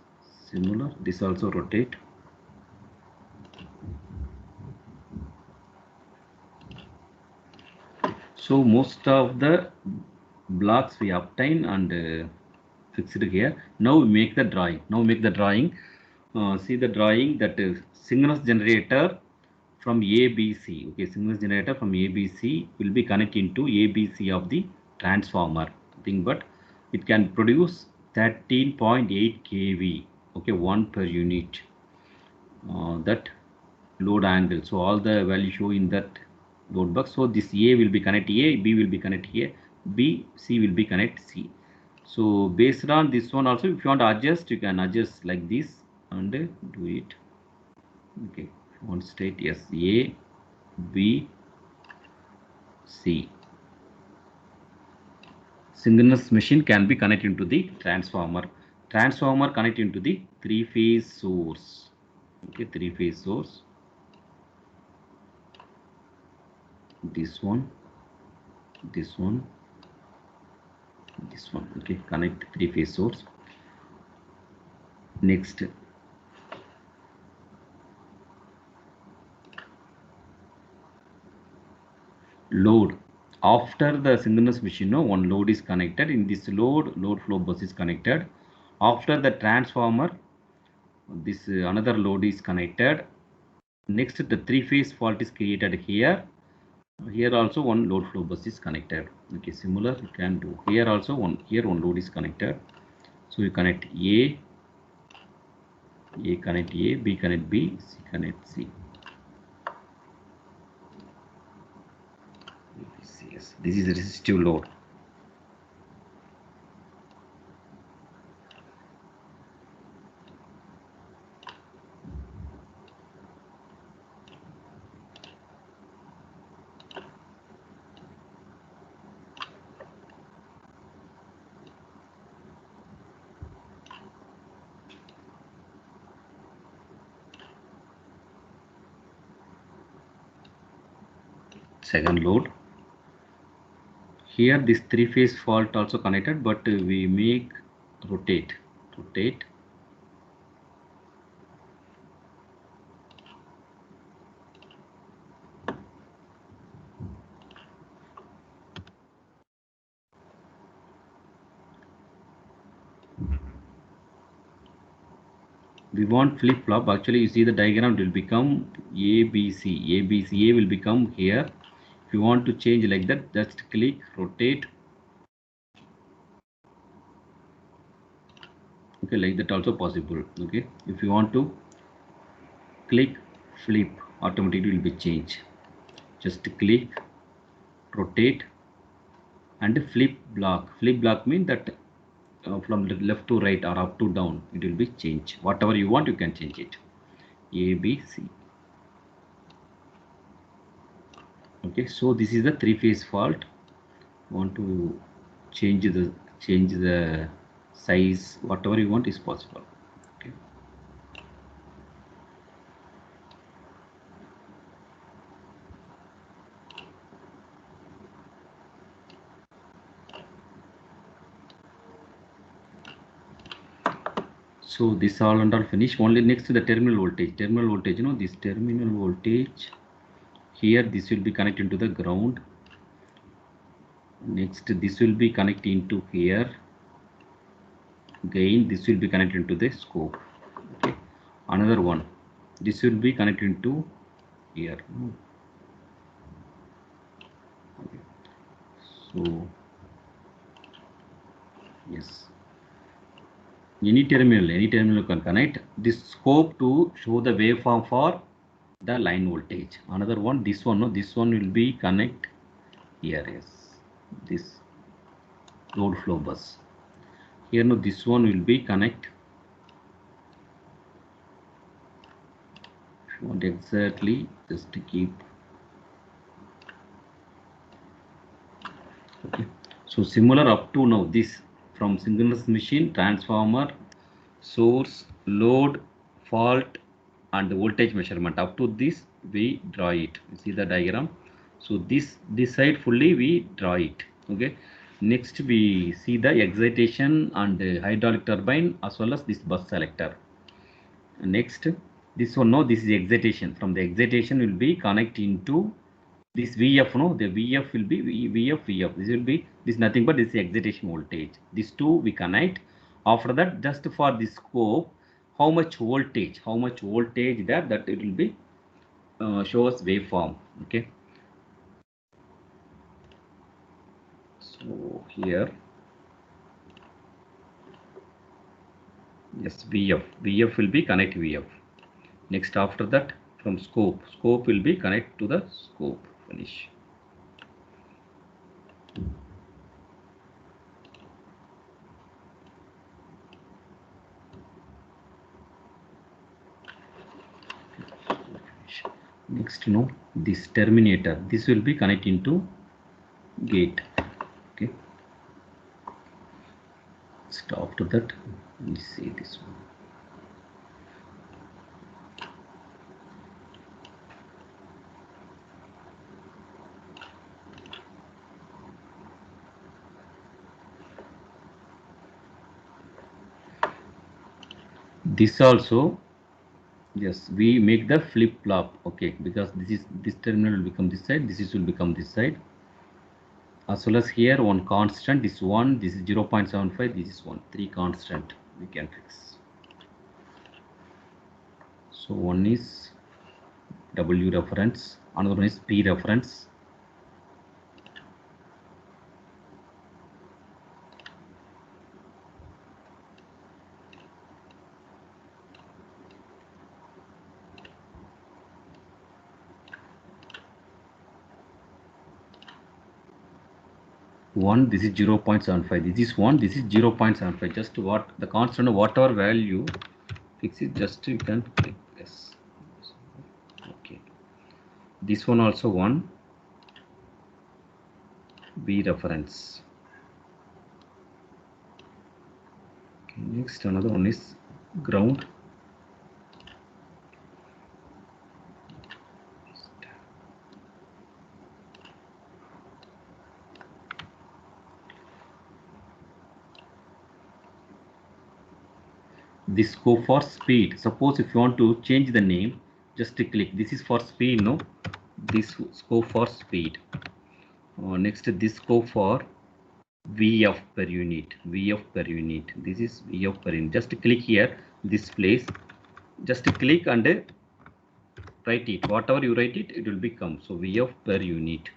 similar, this also rotate. So most of the blocks we obtain and fixed here. Now we make the drawing. See the drawing, that synchronous generator from ABC. Okay, synchronous generator from ABC will be connected to ABC of the transformer thing, but it can produce 13.8 kV. okay, 1 per unit, that load angle. So all the value show in that load box. So this A will be connect A, B will be connect A, B, C will be connect C. So based on this one also, if you want to adjust, you can adjust like this and do it. Okay, if you want to state yes, A, B, C. Synchronous machine can be connected into the transformer. Transformer connect into the three-phase source. Okay, three-phase source. This one, this one, this one. Okay, connect three-phase source. Next, load. After the synchronous machine, no, one load is connected. In this load flow bus is connected. After the transformer, this another load is connected. Next, the three-phase fault is created here. Here also one load flow bus is connected. Okay, similar you can do here also. One load is connected. So you connect A connect A, B connect B, C connect C. Yes, this is resistive load. Second load. Here this three-phase fault also connected, but we make rotate. We want flip-flop. Actually, you see the diagram, it will become ABC. A will become here. If you want to change like that, just click rotate. Okay, like that also possible. Okay, if you want to click flip, automatically will be changed. Just click rotate and flip block. Flip block means that from the left to right or up to down, it will be changed. Whatever you want, you can change it. A, B, C. Okay, so this is the three-phase fault. Want to change the size, whatever you want is possible. Okay. So this all and all finished. Only next to the terminal voltage. Terminal voltage, you know, this terminal voltage here, this will be connected to the ground. Next, this will be connected to here. Again, this will be connected to the scope. Okay. Another one. This will be connected to here. Okay. So yes. Any terminal you can connect this scope to show the waveform for the line voltage. Another one, this one, no, this one will be connect here. Yes, this load flow bus. Here, no, this one will be connect. If you want exactly, just to keep. Okay. So similar up to now, this from synchronous machine, transformer, source, load, fault, and the voltage measurement. Up to this we draw it. You see the diagram. So this side fully we draw it. Okay. Next we see the excitation and hydraulic turbine as well as this bus selector. Next, this one, no, this is excitation. From the excitation will be connect into this VF, no, the VF will be VF. This will be this nothing but this excitation voltage. These two we connect. After that, just for the scope, how much voltage there, that it will be show us waveform. Okay. So here, Yes, VF will be connect VF. Next after that, from scope will be connect to the scope. Finish. Next, this terminator, this will be connected into gate. Okay, so after that, let's see this one. This also, yes, we make the flip flop. Okay, because this terminal will become this side, this will become this side. As well as here one constant, this one, this is 0.75, this is 1, 3 constant we can fix. So one is W reference, another one is P reference. One, this is 0.75, this is 1, this is 0.75. Just what the constant, whatever value fix it, just you can click yes. Okay, this one also 1, B reference. Okay, next another one is ground. This go for speed. Suppose if you want to change the name, just click. This is for speed, no? This go for speed. Next, this go for VF per unit. VF per unit. This is VF per unit. Just click here, this place. Just click and write it. Whatever you write it, it will become. So VF per unit.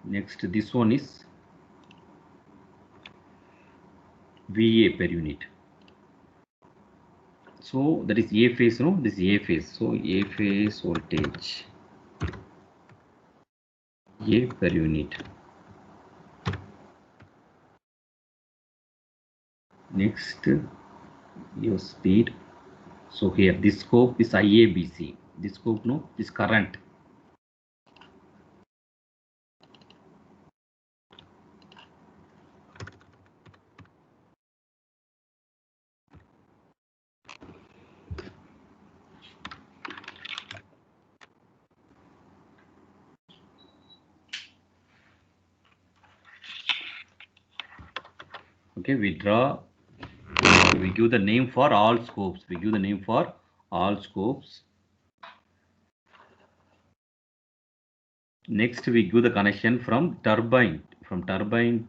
Next, this one is VA per unit. So that is A phase, no? This is A phase. So A phase voltage. A per unit. Next, your speed. So here this scope is IABC. This scope, no, this current. Okay, we draw. We give the name for all scopes. We give the name for all scopes. Next, we give the connection from turbine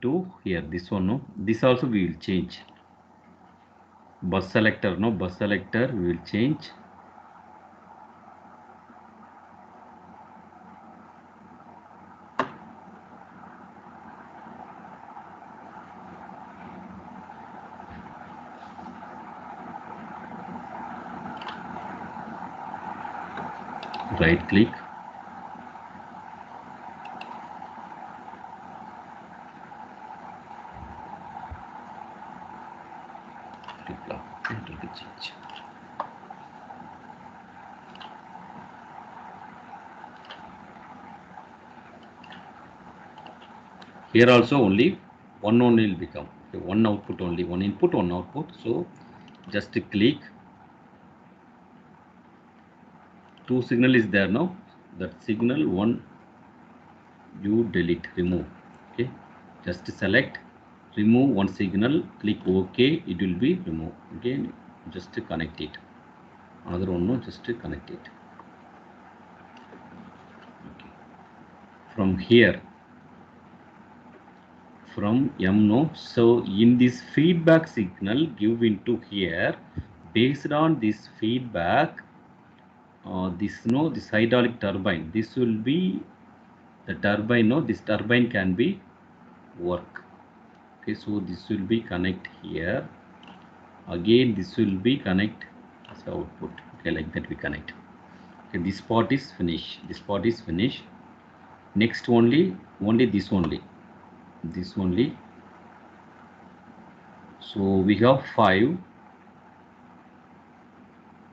to here. This one, no. This also we will change. Bus selector, no. Bus selector we will change. Right click. Enter the change. Here also only one only will become. Okay, one output only, one input, one output. So just click. Two signal is there now. That signal one you delete, remove. Okay, just select, remove one signal, click OK. It will be removed. Again, just connect it. Another one, no, just connect it. Okay. From here, from M, no. So in this feedback signal, give into here. Based on this feedback, this hydraulic turbine, this will be the turbine, no, this turbine can be work. Okay, so this will be connect here. Again, this will be connect as output. Okay, like that we connect. Okay, this part is finished. This part is finished. Next only this only. This only. So we have 5.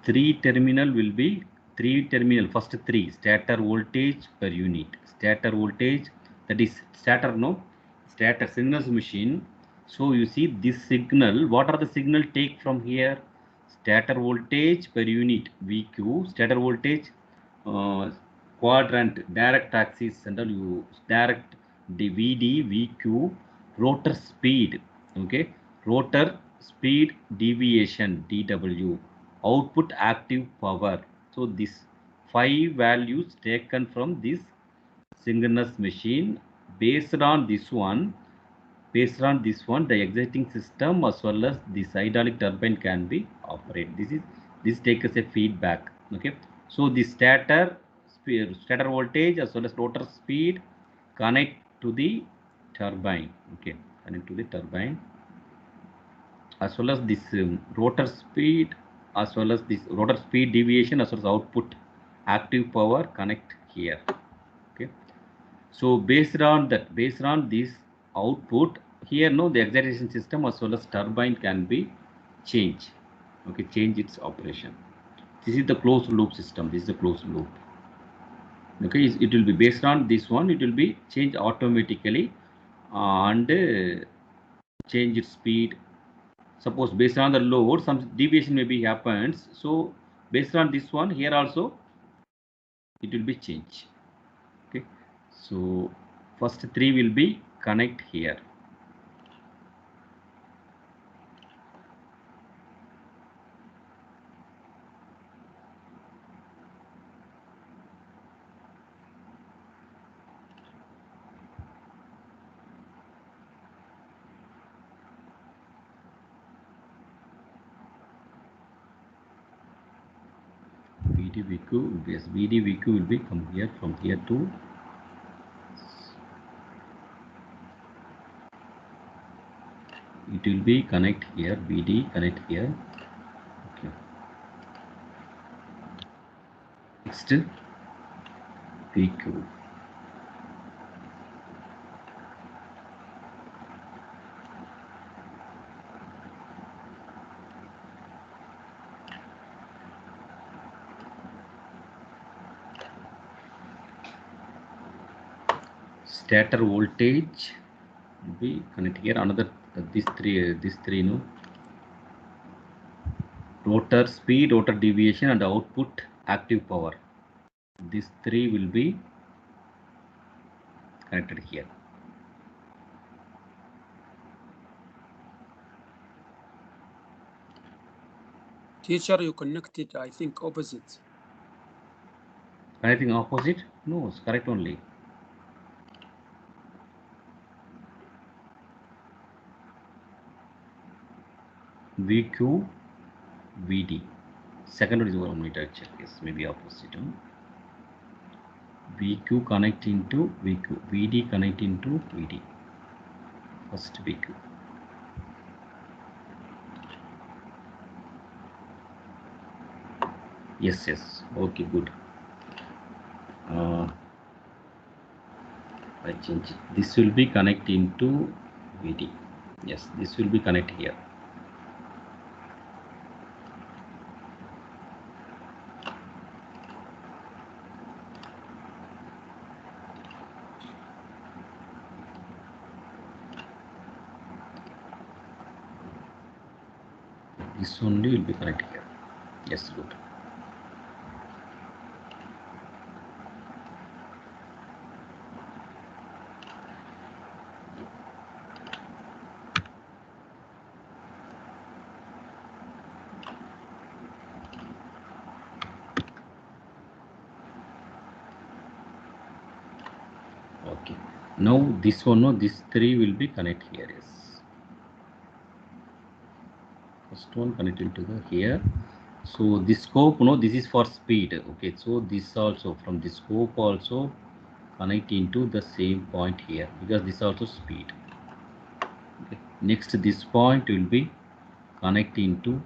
3 terminal will be 3 terminal. First 3 stator voltage per unit. Stator voltage, that is stator, no, stator signals machine. So you see this signal. What are the signal take from here? Stator voltage per unit VQ. Stator voltage quadrant direct axis and you direct the VD VQ. Rotor speed. Okay, rotor speed deviation DW. Output active power. So this 5 values taken from this synchronous machine. Based on this one the exciting system as well as this hydraulic turbine can be operated. This takes as a feedback. Okay, so the stator voltage as well as rotor speed connect to the turbine. Okay, connect to the turbine as well as this rotor speed, as well as this rotor speed deviation, as well as output active power connect here. Okay, so based on this output here, no, the excitation system as well as turbine can be changed. Okay, change its operation. This is the closed loop system. This is the closed loop. Okay, it will be based on this one, it will be changed automatically and change its speed. Suppose based on the load some deviation maybe happens, so based on this one here also it will be changed. Okay, so first 3 will be connect here. VDVQ, yes, VDVQ will be come here, from here to it will be connect here, VD connect here. Okay, next VQ. Stator voltage will be connect here. Another these three, no, rotor speed, rotor deviation and output active power. These 3 will be connected here. Teacher, you connected, I think, opposite. Anything opposite? No, it's correct only. VQ, VD. Second one is one meter check. Yes, maybe opposite. Huh? VQ connect into VQ. VD connect into VD. First VQ. Yes, yes. Okay, good. I change it. This will be connect into VD. Yes, this will be connect here. This only will be connect here. Yes, good. Okay, now this one, no, this 3 will be connect here. Yes, first one connected to the here. So this scope, no, this is for speed. Okay, so this also from the scope also connect into the same point here, because this also speed. Okay. Next, this point will be connecting to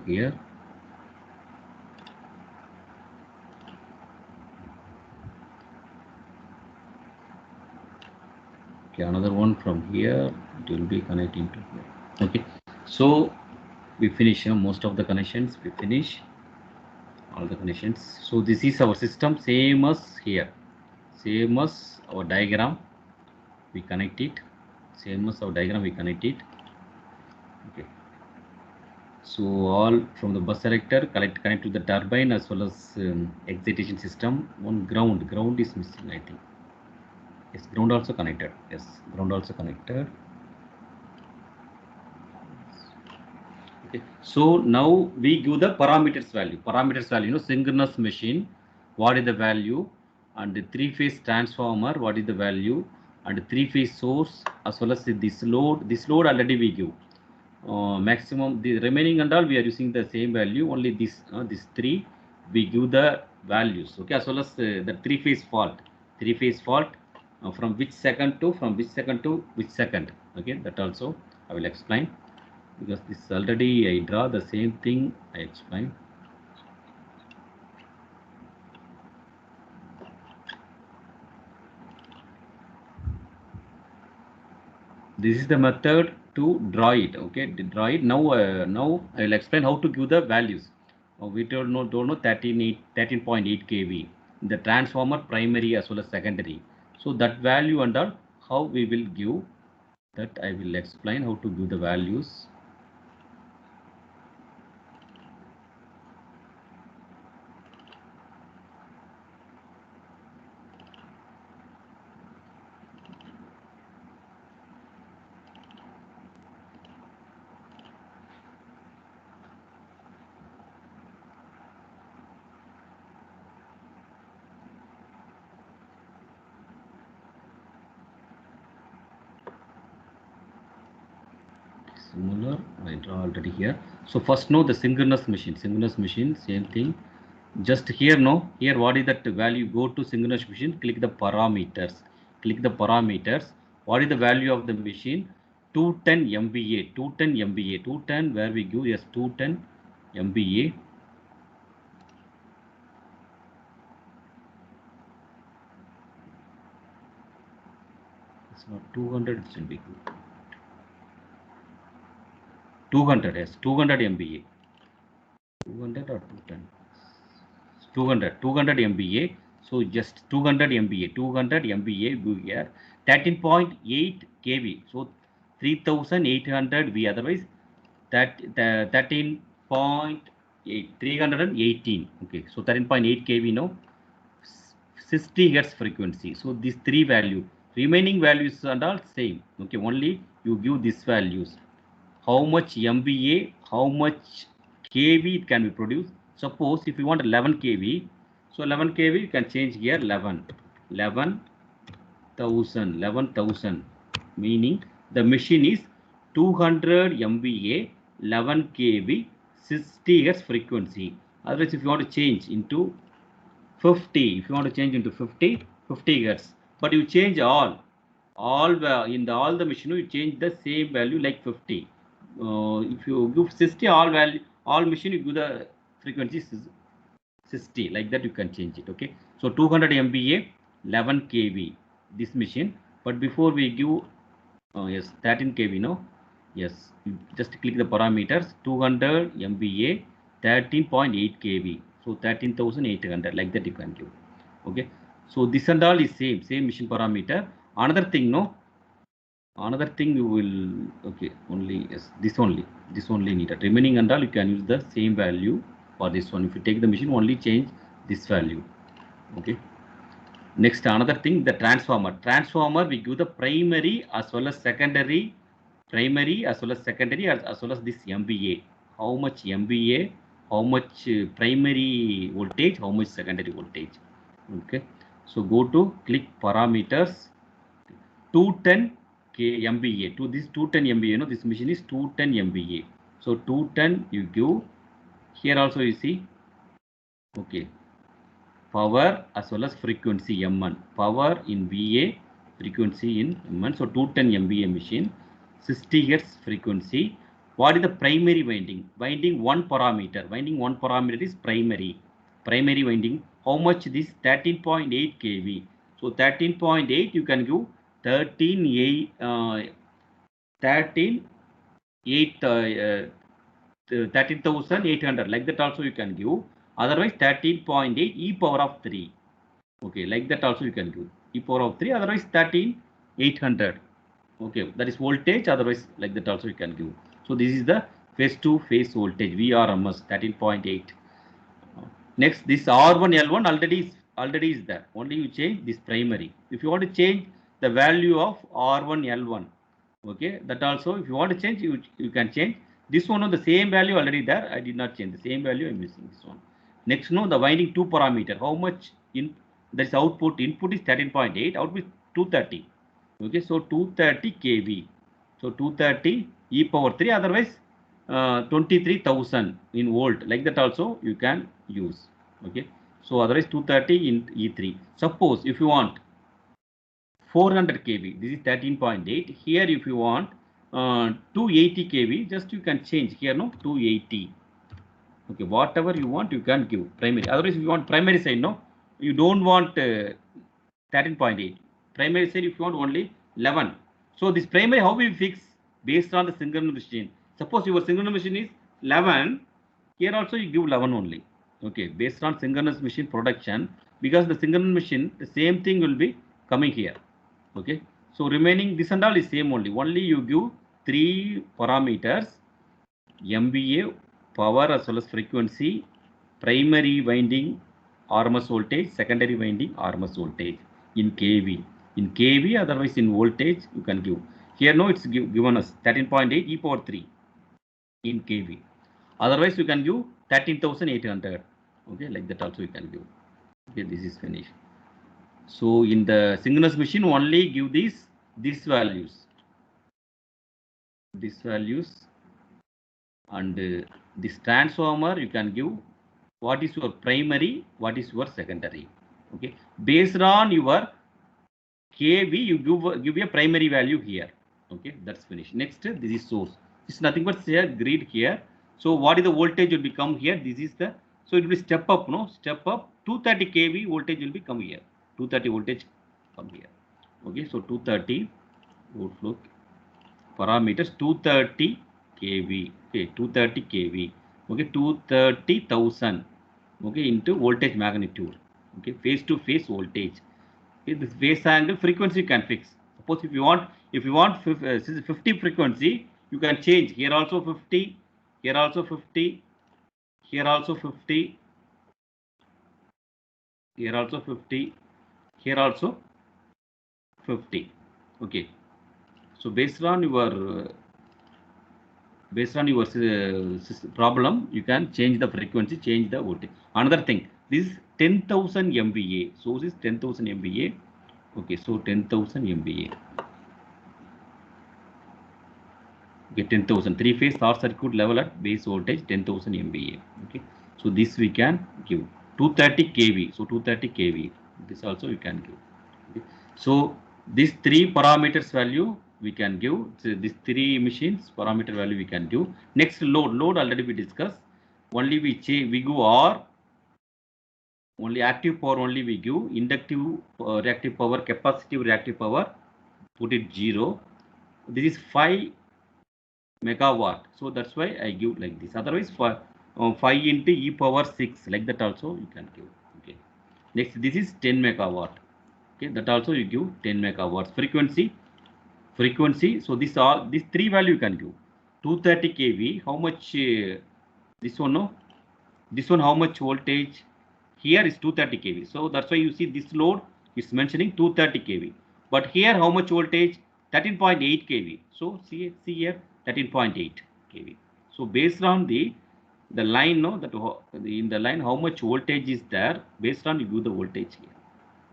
here. Okay, another one from here, it will be connecting to here. Okay, so we finish most of the connections. We finish all the connections. So this is our system, same as here, same as our diagram. We connect it, same as our diagram. We connect it. Okay. So all from the bus selector connect to the turbine as well as excitation system. One ground is missing, I think. Yes, ground also connected. Yes, ground also connected. Okay. So now we give the parameters value. Parameters value, synchronous machine, what is the value, and the three-phase transformer, what is the value, and three-phase source as well as this load. This load already we give. Maximum, the remaining and all we are using the same value. Only this three we give the values. Okay, as well as the three-phase fault. Three-phase fault from which second to which second. Okay, that also I will explain. Because this already I draw the same thing I explain. This is the method to draw it. Okay, to draw it. Now I will explain how to give the values. We don't know 13.8 kV, the transformer primary as well as secondary. So that value and all, how we will give that I will explain how to give the values. Similar, I draw already here. So first know the synchronous machine, same thing. Just here, here what is that value? Go to synchronous machine, click the parameters. What is the value of the machine? 210 MVA, 210 where we give, yes, 210 MVA. It's not 200, it should be good. 200, yes, 200 MVA. 200 or 210? 200 MVA. So just 200 MVA go here. 13.8 kV. So 3800 V. Otherwise that 13.8 318. Okay. So 13.8 kV now. 60 hertz frequency. So these three value. Remaining values and all same. Okay. Only you give these values. How much MVA, how much kV it can be produced. Suppose if you want 11 kV, so 11 kV you can change here 11,000, meaning the machine is 200 MVA, 11 kV, 60 hertz frequency. Otherwise, if you want to change into 50, if you want to change into 50 hertz, but you change all in all the machine, you change the same value like 50. If you give 60, all machine you give the frequency 60, like that you can change it. Okay, so 200 MVA, 11 kV this machine, but before we give yes 13 kV, no, yes, you just click the parameters. 200 MVA, 13.8 kV, so 13,800, like that you can give. Okay, so this and all is same machine parameter. Another thing, you will, okay, only, yes, this only needed. Remaining and all you can use the same value for this one. If you take the machine, only change this value. Okay, next, another thing, the transformer we give the primary as well as secondary, as well as this MVA. How much MVA, how much primary voltage, how much secondary voltage. Okay, so go to click parameters. 210 MVA to this 210 MVA. This machine is 210 MVA. So 210 you give. Here also you see. Okay. power as well as frequency M1. Power in VA, frequency in M1. So 210 MVA machine, 60 Hz frequency. What is the primary winding? Winding one parameter. Winding one parameter is primary. Primary winding. How much this? 13.8 kV. So 13.8 you can give 13,800, like that also you can give. Otherwise 13.8 e power of 3. Okay, like that also you can give e power of 3. Otherwise 13,800. Okay, that is voltage. Otherwise like that also you can give. So this is the phase to phase voltage VRMS 13.8. Next, this R1 L1 already is there. Only you change this primary. If you want to change the value of R1 L1, okay, that also if you want to change, you can change. This one on the same value already there. I did not change the same value. I'm using this one. Next, no, the winding 2 parameter. How much in that is output? Input is 13.8. Output is 230. Okay, so 230 kV. So 230 e power 3. Otherwise, 23,000 in volt. Like that also you can use. Okay, so otherwise 230 in E3. Suppose if you want 400 kV, this is 13.8. Here if you want 280 kV, just you can change here, no, 280. Okay, whatever you want you can give primary. Otherwise if you want primary side, no, you don't want 13.8. Primary side if you want only 11. So this primary how we fix? Based on the synchronous machine. Suppose your synchronous machine is 11, here also you give 11 only. Okay, based on synchronous machine production, because the synchronous machine, the same thing will be coming here. Okay, so remaining this and all is same only. Only you give 3 parameters: MVA, power as well as frequency, primary winding RMS voltage, secondary winding RMS voltage in kV. In kV, otherwise in voltage you can give. Here no, it's given us 13.8 e power 3 in kV. Otherwise you can give 13,800. Okay, like that also you can give. Okay, this is finished. So in the synchronous machine only give these values, and this transformer you can give what is your primary, what is your secondary. Okay, based on your kV you give a primary value here. Okay, that's finished. Next, this is source. It's nothing but say grid here. So what is the voltage will become here? This is the, so it will be step up, no, step up 230 kV voltage will become here. 230 voltage come here. Okay, so 230 outflow parameters 230 kV. Okay, 230 kV. Okay, 230,000. Okay, into voltage magnitude. Okay, phase to phase voltage. Okay, this phase angle frequency you can fix. Suppose if you want 50 frequency, you can change here also 50, here also 50, here also 50, here also 50, here also 50. Okay, so based on your problem, you can change the frequency, change the voltage. Another thing, this is 10,000 MVA. Source is 10,000 MVA. Okay, so 10,000 MVA. Okay, 10,000 three-phase short circuit level at base voltage 10,000 MVA. Okay, so this we can give 230 kV. So 230 kV. This also you can give. Okay. So these 3 parameters value we can give. So these 3 machines parameter value we can give. Next, load already we discussed. Only we give R. Only active power only we give. Inductive reactive power, capacitive reactive power, put it 0. This is 5 megawatt. So that's why I give like this. Otherwise, for 5 into e power 6, like that also you can give. Okay. Next, this is 10 megawatt. Okay, that also you give 10 megawatts. Frequency. So these 3 value you can give. 230 kV. How much? This one, no. This one how much voltage? Here is 230 kV. So that's why you see this load is mentioning 230 kV. But here how much voltage? 13.8 kV. So see here 13.8 kV. So based on the line, no, that in the line how much voltage is there, based on you give the voltage here.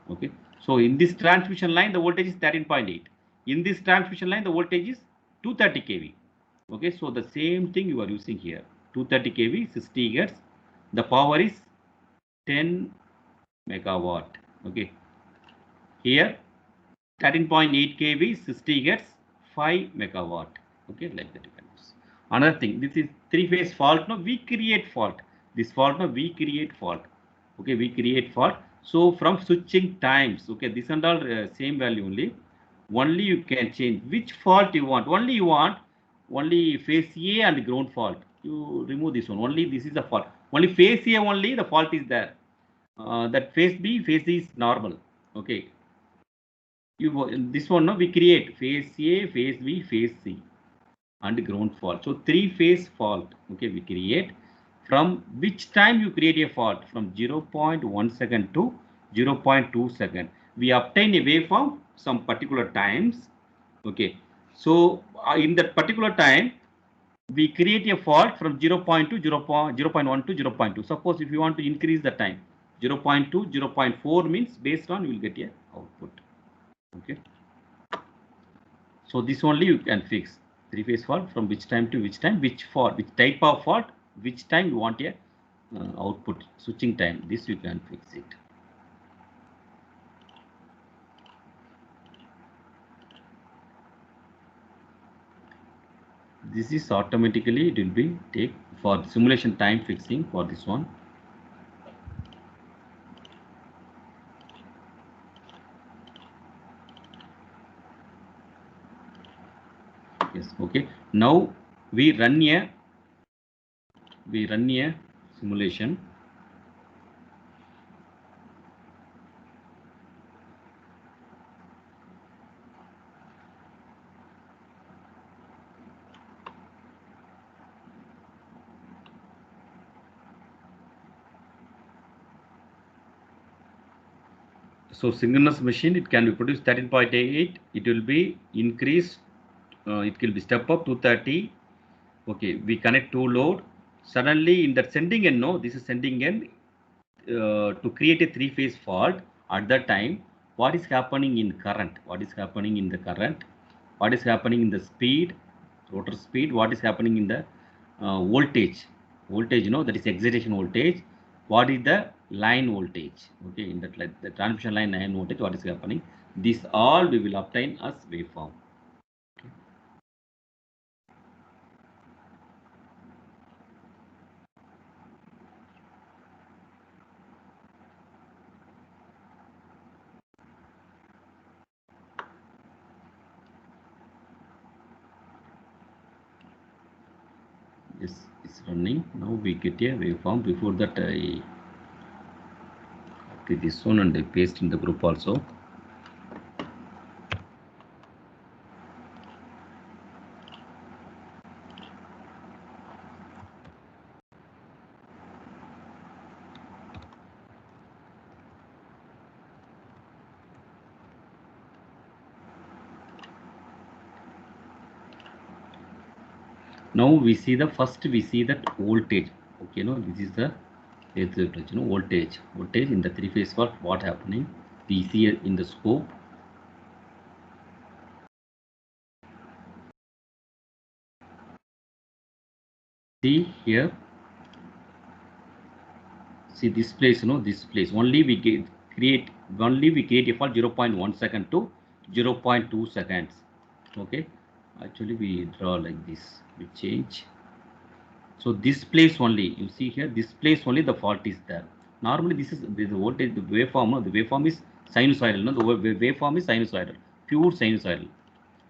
Okay. So in this transmission line the voltage is 13.8. In this transmission line the voltage is 230 kV. Okay. So the same thing you are using here. 230 kV, 60 Hz. The power is 10 megawatt. Okay. Here 13.8 kV, 60 Hz, 5 megawatt. Okay, like that you can use. Another thing, this is three-phase fault. No, we create fault. This fault, no, we create fault. Okay, we create fault. So from switching times, okay, this and all same value only. Only you can change which fault you want. Only you want only phase A and ground fault. You remove this one. Only this is the fault. Only phase A only the fault is there. That phase B, phase C is normal. Okay, this one, no, we create phase A, phase B, phase C and ground fault. So three phase fault. Okay, we create. From which time you create a fault? From 0.1 second to 0.2 second. We obtain a waveform some particular times. Okay, so in that particular time we create a fault from 0.2 0.1 to 0.2. Suppose if you want to increase the time 0.2 0.4 means based on you will get a output. Okay, so this only you can fix three phase fault from which time to which time, which fault, which type of fault, which time you want a output switching time. This you can fix it. This is automatically it will be take for simulation time fixing for this one. Yes, okay. Now we run a simulation. So synchronous machine, it can be produced 13.8. It will be increased. It will be step up to 30. Okay, we connect to load. Suddenly in that sending end, no, this is sending end to create a three-phase fault. At that time, what is happening in current? What is happening in the current? What is happening in the speed, rotor speed? What is happening in the voltage? Voltage, you know, that is excitation voltage. What is the line voltage? Okay, in that like the transmission line voltage, what is happening? This all we will obtain as waveform. Yes, it's running. Now we get a waveform. Before that, I copy this one and I paste in the group also. Now we see the first we see that voltage. Okay, no, this is the voltage in the three phase fault. What happening? We see it in the scope. See here. See this place, this place. Only we create a fault 0.1 second to 0.2 seconds. Okay. Actually, we draw like this. We change. So this place only, you see here, this place only the fault is there. Normally this is the voltage, the waveform, no? The waveform is sinusoidal, no? The waveform is sinusoidal, pure sinusoidal.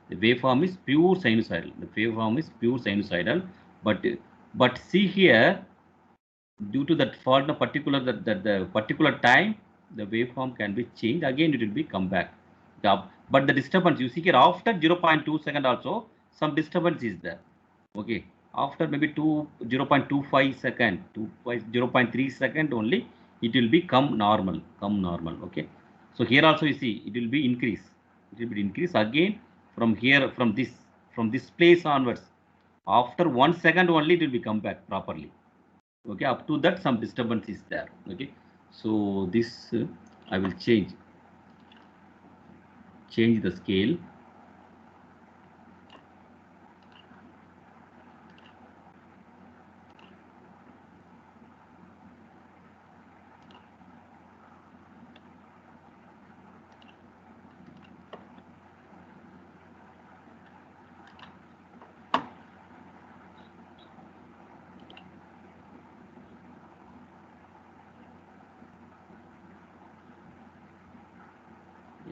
The waveform is pure sinusoidal. The waveform is pure sinusoidal. But see here, due to that fault, no particular that the particular time, the waveform can be changed. Again, it will be come back. But the disturbance you see here after 0.2 second also some disturbance is there. Okay, after maybe 0.25 second, 0.3 second only, it will be come normal. Okay, so here also you see it will be increase. It will be increase again from here from this place onwards. After 1 second only, it will be come back properly. Okay, up to that some disturbance is there. Okay, so this I will change the scale.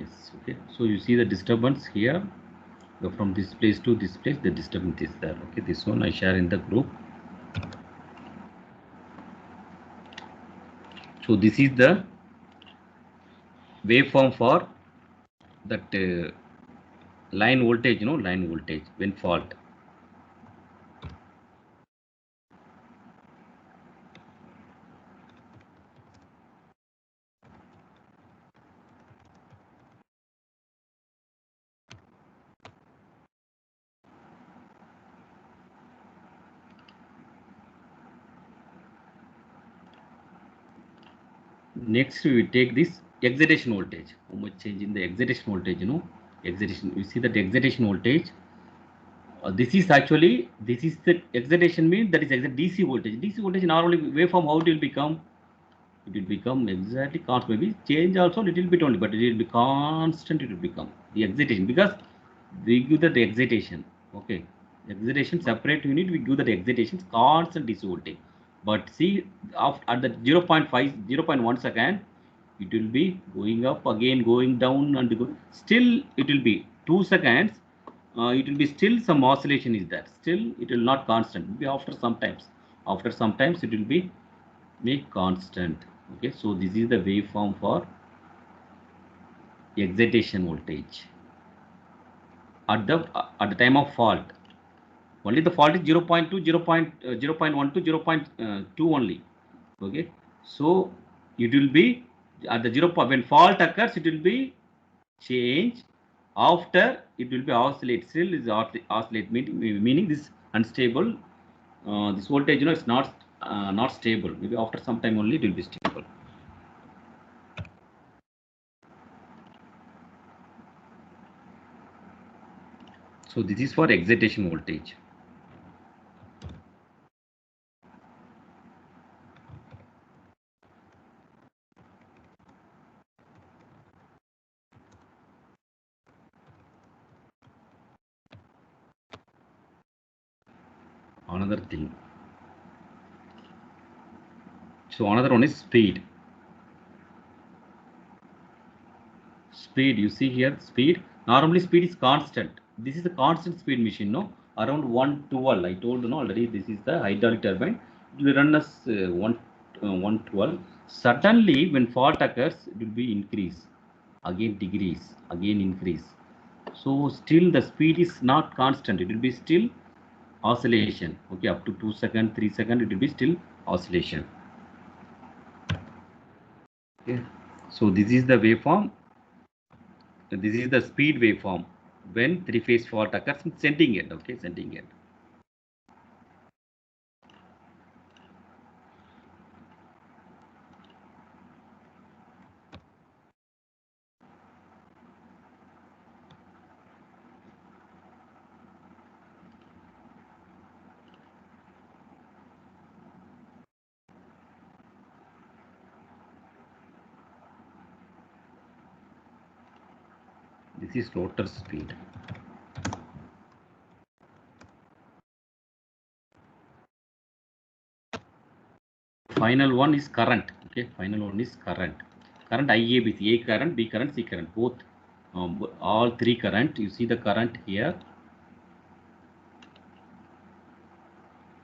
Yes, okay. So you see the disturbance here. From this place to this place, the disturbance is there. Okay, this one I share in the group. So this is the waveform for that line voltage, line voltage when fault. Next, we take this excitation voltage. How much change in the excitation voltage? Excitation. You see that excitation voltage. This is the excitation means that is exact DC voltage. DC voltage normally waveform how it will become? It will become exactly constant. Maybe change also little bit only, but it will be constant. It will become the excitation because we give that excitation. Okay, excitation separate unit. We give that excitation constant DC voltage. But see, at the 0.5, 0.1 second, it will be going up again, going down, and still it will be 2 seconds. It will be still some oscillation is there. Still, it will not constant. It will be after sometimes. After sometimes, it will be make constant. Okay, so this is the waveform for excitation voltage at the time of fault. Only the fault is 0.2, 0.1 to 0.2 only. Okay, so it will be at the 0 point when fault occurs, it will be change. After it will be oscillate. Still is oscillate meaning this unstable. This voltage, it's not stable. Maybe after some time only it will be stable. So this is for excitation voltage. Another thing. So another one is speed. Speed, you see here, speed. Normally speed is constant. This is a constant speed machine, no? Around 112. I told you already. This is the hydraulic turbine. It will run as 112. Suddenly, when fault occurs, it will be increase, again decrease, again increase. So still the speed is not constant. It will be still oscillation. Okay, up to 2 seconds, 3 seconds, it will be still oscillation. Okay. So this is the waveform. This is the speed waveform when three-phase fault occurs in sending end. Okay, sending end. This is rotor speed. Final one is current. Okay, final one is current. Current IABC, A current, B current, C current, both, all three current. You see the current here.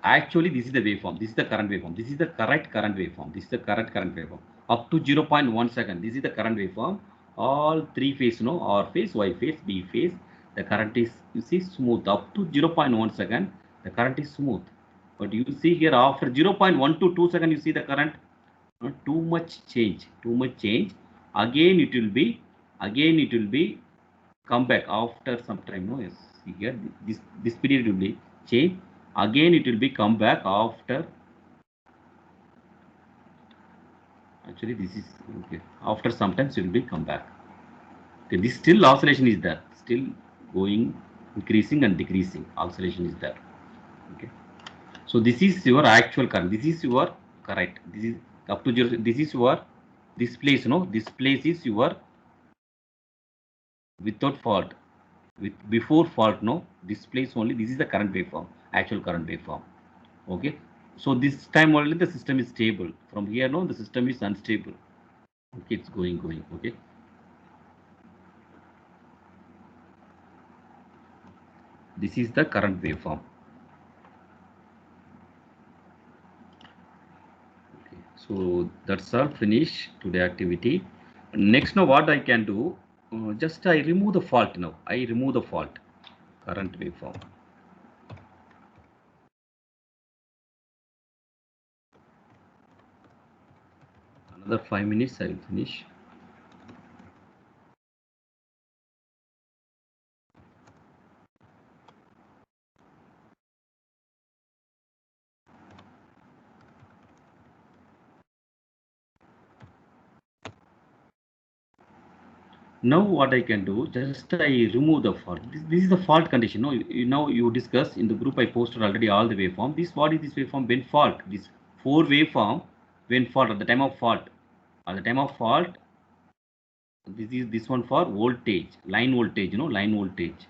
Actually, this is the waveform. This is the current waveform. This is the correct current waveform. This is the correct current waveform. Up to 0.1 second. This is the current waveform. All three phase, R phase, Y phase, B phase. The current is, you see, smooth. Up to 0.1 second, the current is smooth. But you see here, after 0.1 to 2 second, you see the current, too much change. Too much change. Again it will be come back after some time. No, yes, here this period will be change. Again it will be come back after, actually this is okay, after sometimes it will be come back. Okay, this still oscillation is there, still going, increasing and decreasing, oscillation is there. Okay, so this is your actual current, this is your correct, this is up to 0, this is your, this place, this place is your without fault, with before fault, this place only, this is the current waveform, actual current waveform. Okay, so this time only the system is stable. From here, the system is unstable. Okay, it's going. Okay, This is the current waveform. Okay, so that's all finish today activity. Next, now what I can do, just I remove the fault now. I remove the fault, current waveform. Another 5 minutes I will finish. Now what I can do, just I remove the fault. This is the fault condition. No, now you discuss in the group I posted already all the waveform. This what is this waveform when fault? This 4 waveform when fault at the time of fault. At the time of fault, this is this one for voltage, line voltage. Line voltage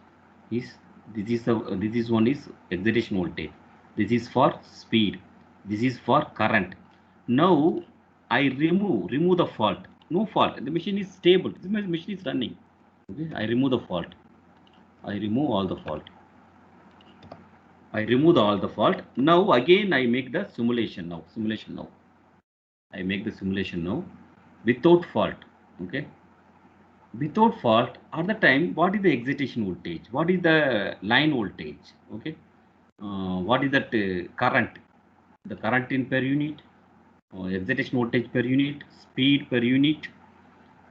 is this is one is excitation voltage. This is for speed. This is for current. Now I remove the fault. No fault. The machine is stable. The machine is running. Okay, I remove the fault. I remove all the fault. I remove all the fault. Now again I make the simulation now. Simulation now. I make the simulation now without fault. Okay. Without fault at the time, what is the excitation voltage? What is the line voltage? Okay. What is that current? The current in per unit, excitation voltage per unit, speed per unit,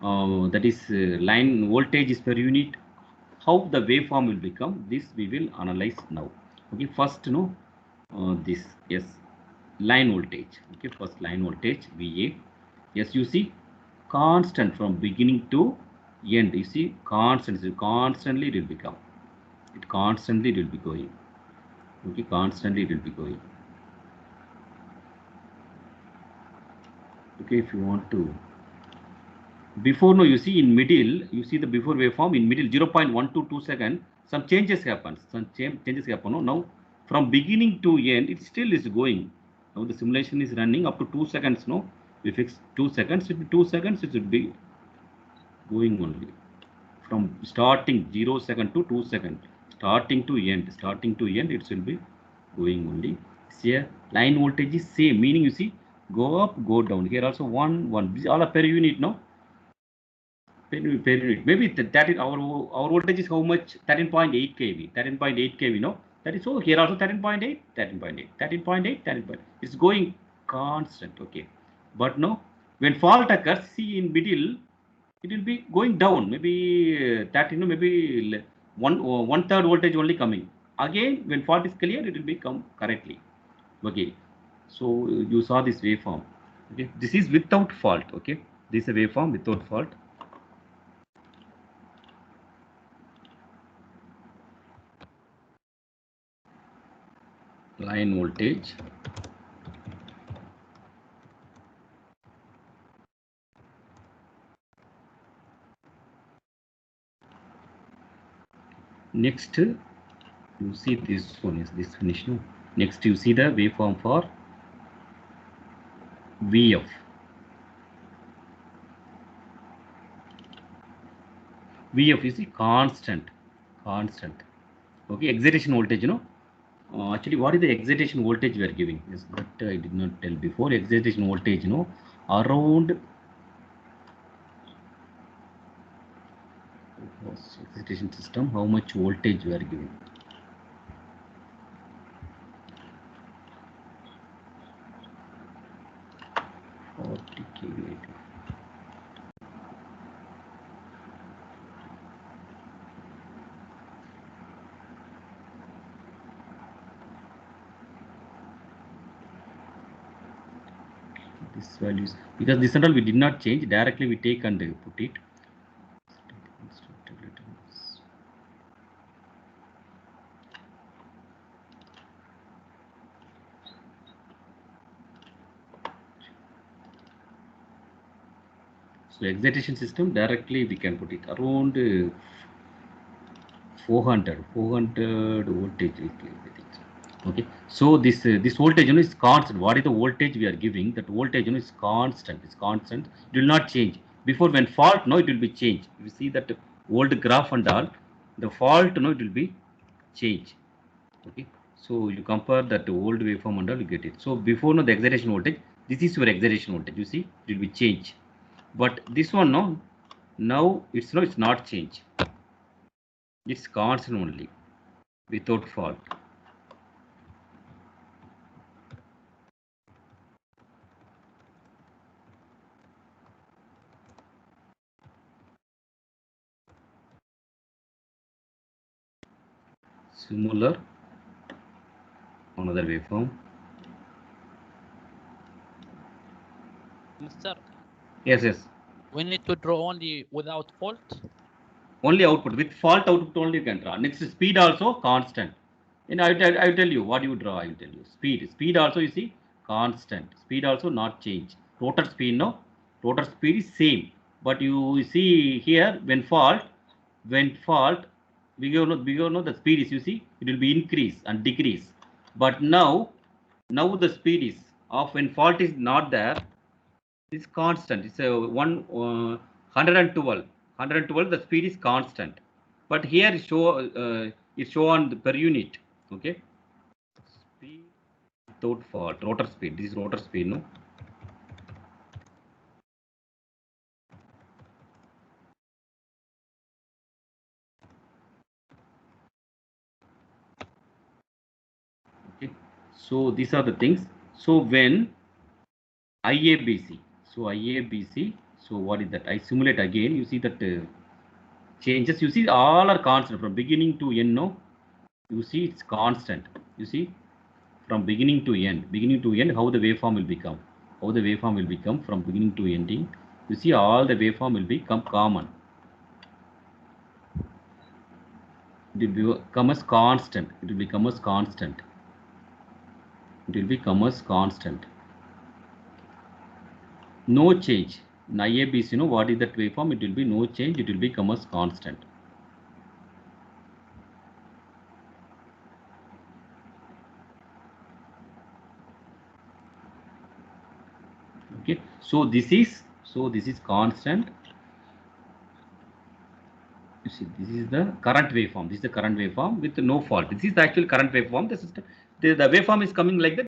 that is line voltage is per unit. How the waveform will become, this we will analyze now. Okay, first this, yes, line voltage. Okay, first line voltage VA. Yes, you see constant from beginning to end. You see constantly it will become. It constantly will be going. Okay, constantly it will be going. Okay, if you want to, before, no, you see in middle, you see the before waveform in middle 0.122 seconds, some changes happen. Some changes happen. No, now from beginning to end, it still is going. Now the simulation is running up to 2 seconds. No, we fix 2 seconds. It will be 2 seconds. It will be going only from starting 0 second to 2 second, starting to end. Starting to end, it will be going only. See, line voltage is same. Meaning, you see, go up, go down. Here also 1. These all are per unit. No. Per unit. Maybe that is our voltage is how much? 13.8 kV. 13.8 kV. No, that is so. Here also 13.8, 13.8, 13.8, 13.8. It's going constant. Okay, but no, when fault occurs, see in middle, it will be going down. Maybe that maybe one third voltage only coming. Again, when fault is clear, it will become correctly. Okay, so you saw this waveform. Okay, this is without fault. Okay, this is a waveform without fault. Line voltage, next you see this one is this finish. No, next you see the waveform for VF. VF is constant. Okay, excitation voltage. Actually, what is the excitation voltage we are giving? Yes, that I did not tell before. Excitation voltage, around excitation system. How much voltage we are giving? This values, because this and all we did not change, directly we take and put it. So excitation system, directly we can put it around 400 voltage. Okay, so this voltage is constant. What is the voltage we are giving? That voltage is constant. It's constant. It will not change. Before, when fault, no, it will be changed. You see that old graph and all, the fault, no, it will be change. Okay, so you compare that old waveform and all, you get it. So before, no, the excitation voltage, this is your excitation voltage, you see, it will be change. But this one, no, now it's no, it's not change. It's constant only, without fault. Similar, another waveform. Mister, Yes, yes. we need to draw only without fault. Only output, with fault output only you can draw. Next, speed also constant. And I tell you what you draw. I will tell you. Speed also, you see, constant. Speed also not change. Rotor speed, no, rotor speed is same. But you see here, when fault, bigger no, the speed is, you see, it will be increase and decrease. But now the speed is of, when fault is not there, it's constant. It's a 112. The speed is constant. But here it show on the per unit. Okay. Speed without fault. Rotor speed. This is rotor speed, no? Okay. So these are the things. So when IABC. So IABC. So what is that? I simulate again. You see that changes. You see all are constant from beginning to end. No. You see it's constant. You see from beginning to end, how the waveform will become. How the waveform will become from beginning to ending. You see all the waveform will become common. It will become as constant. It will become as constant. It will become as constant. No change. In IABC, you know what is that waveform? It will be no change. It will become as constant. Okay. So this is constant. You see, this is the current waveform. This is the current waveform with no fault. This is the actual current waveform. The system, the waveform is coming like that.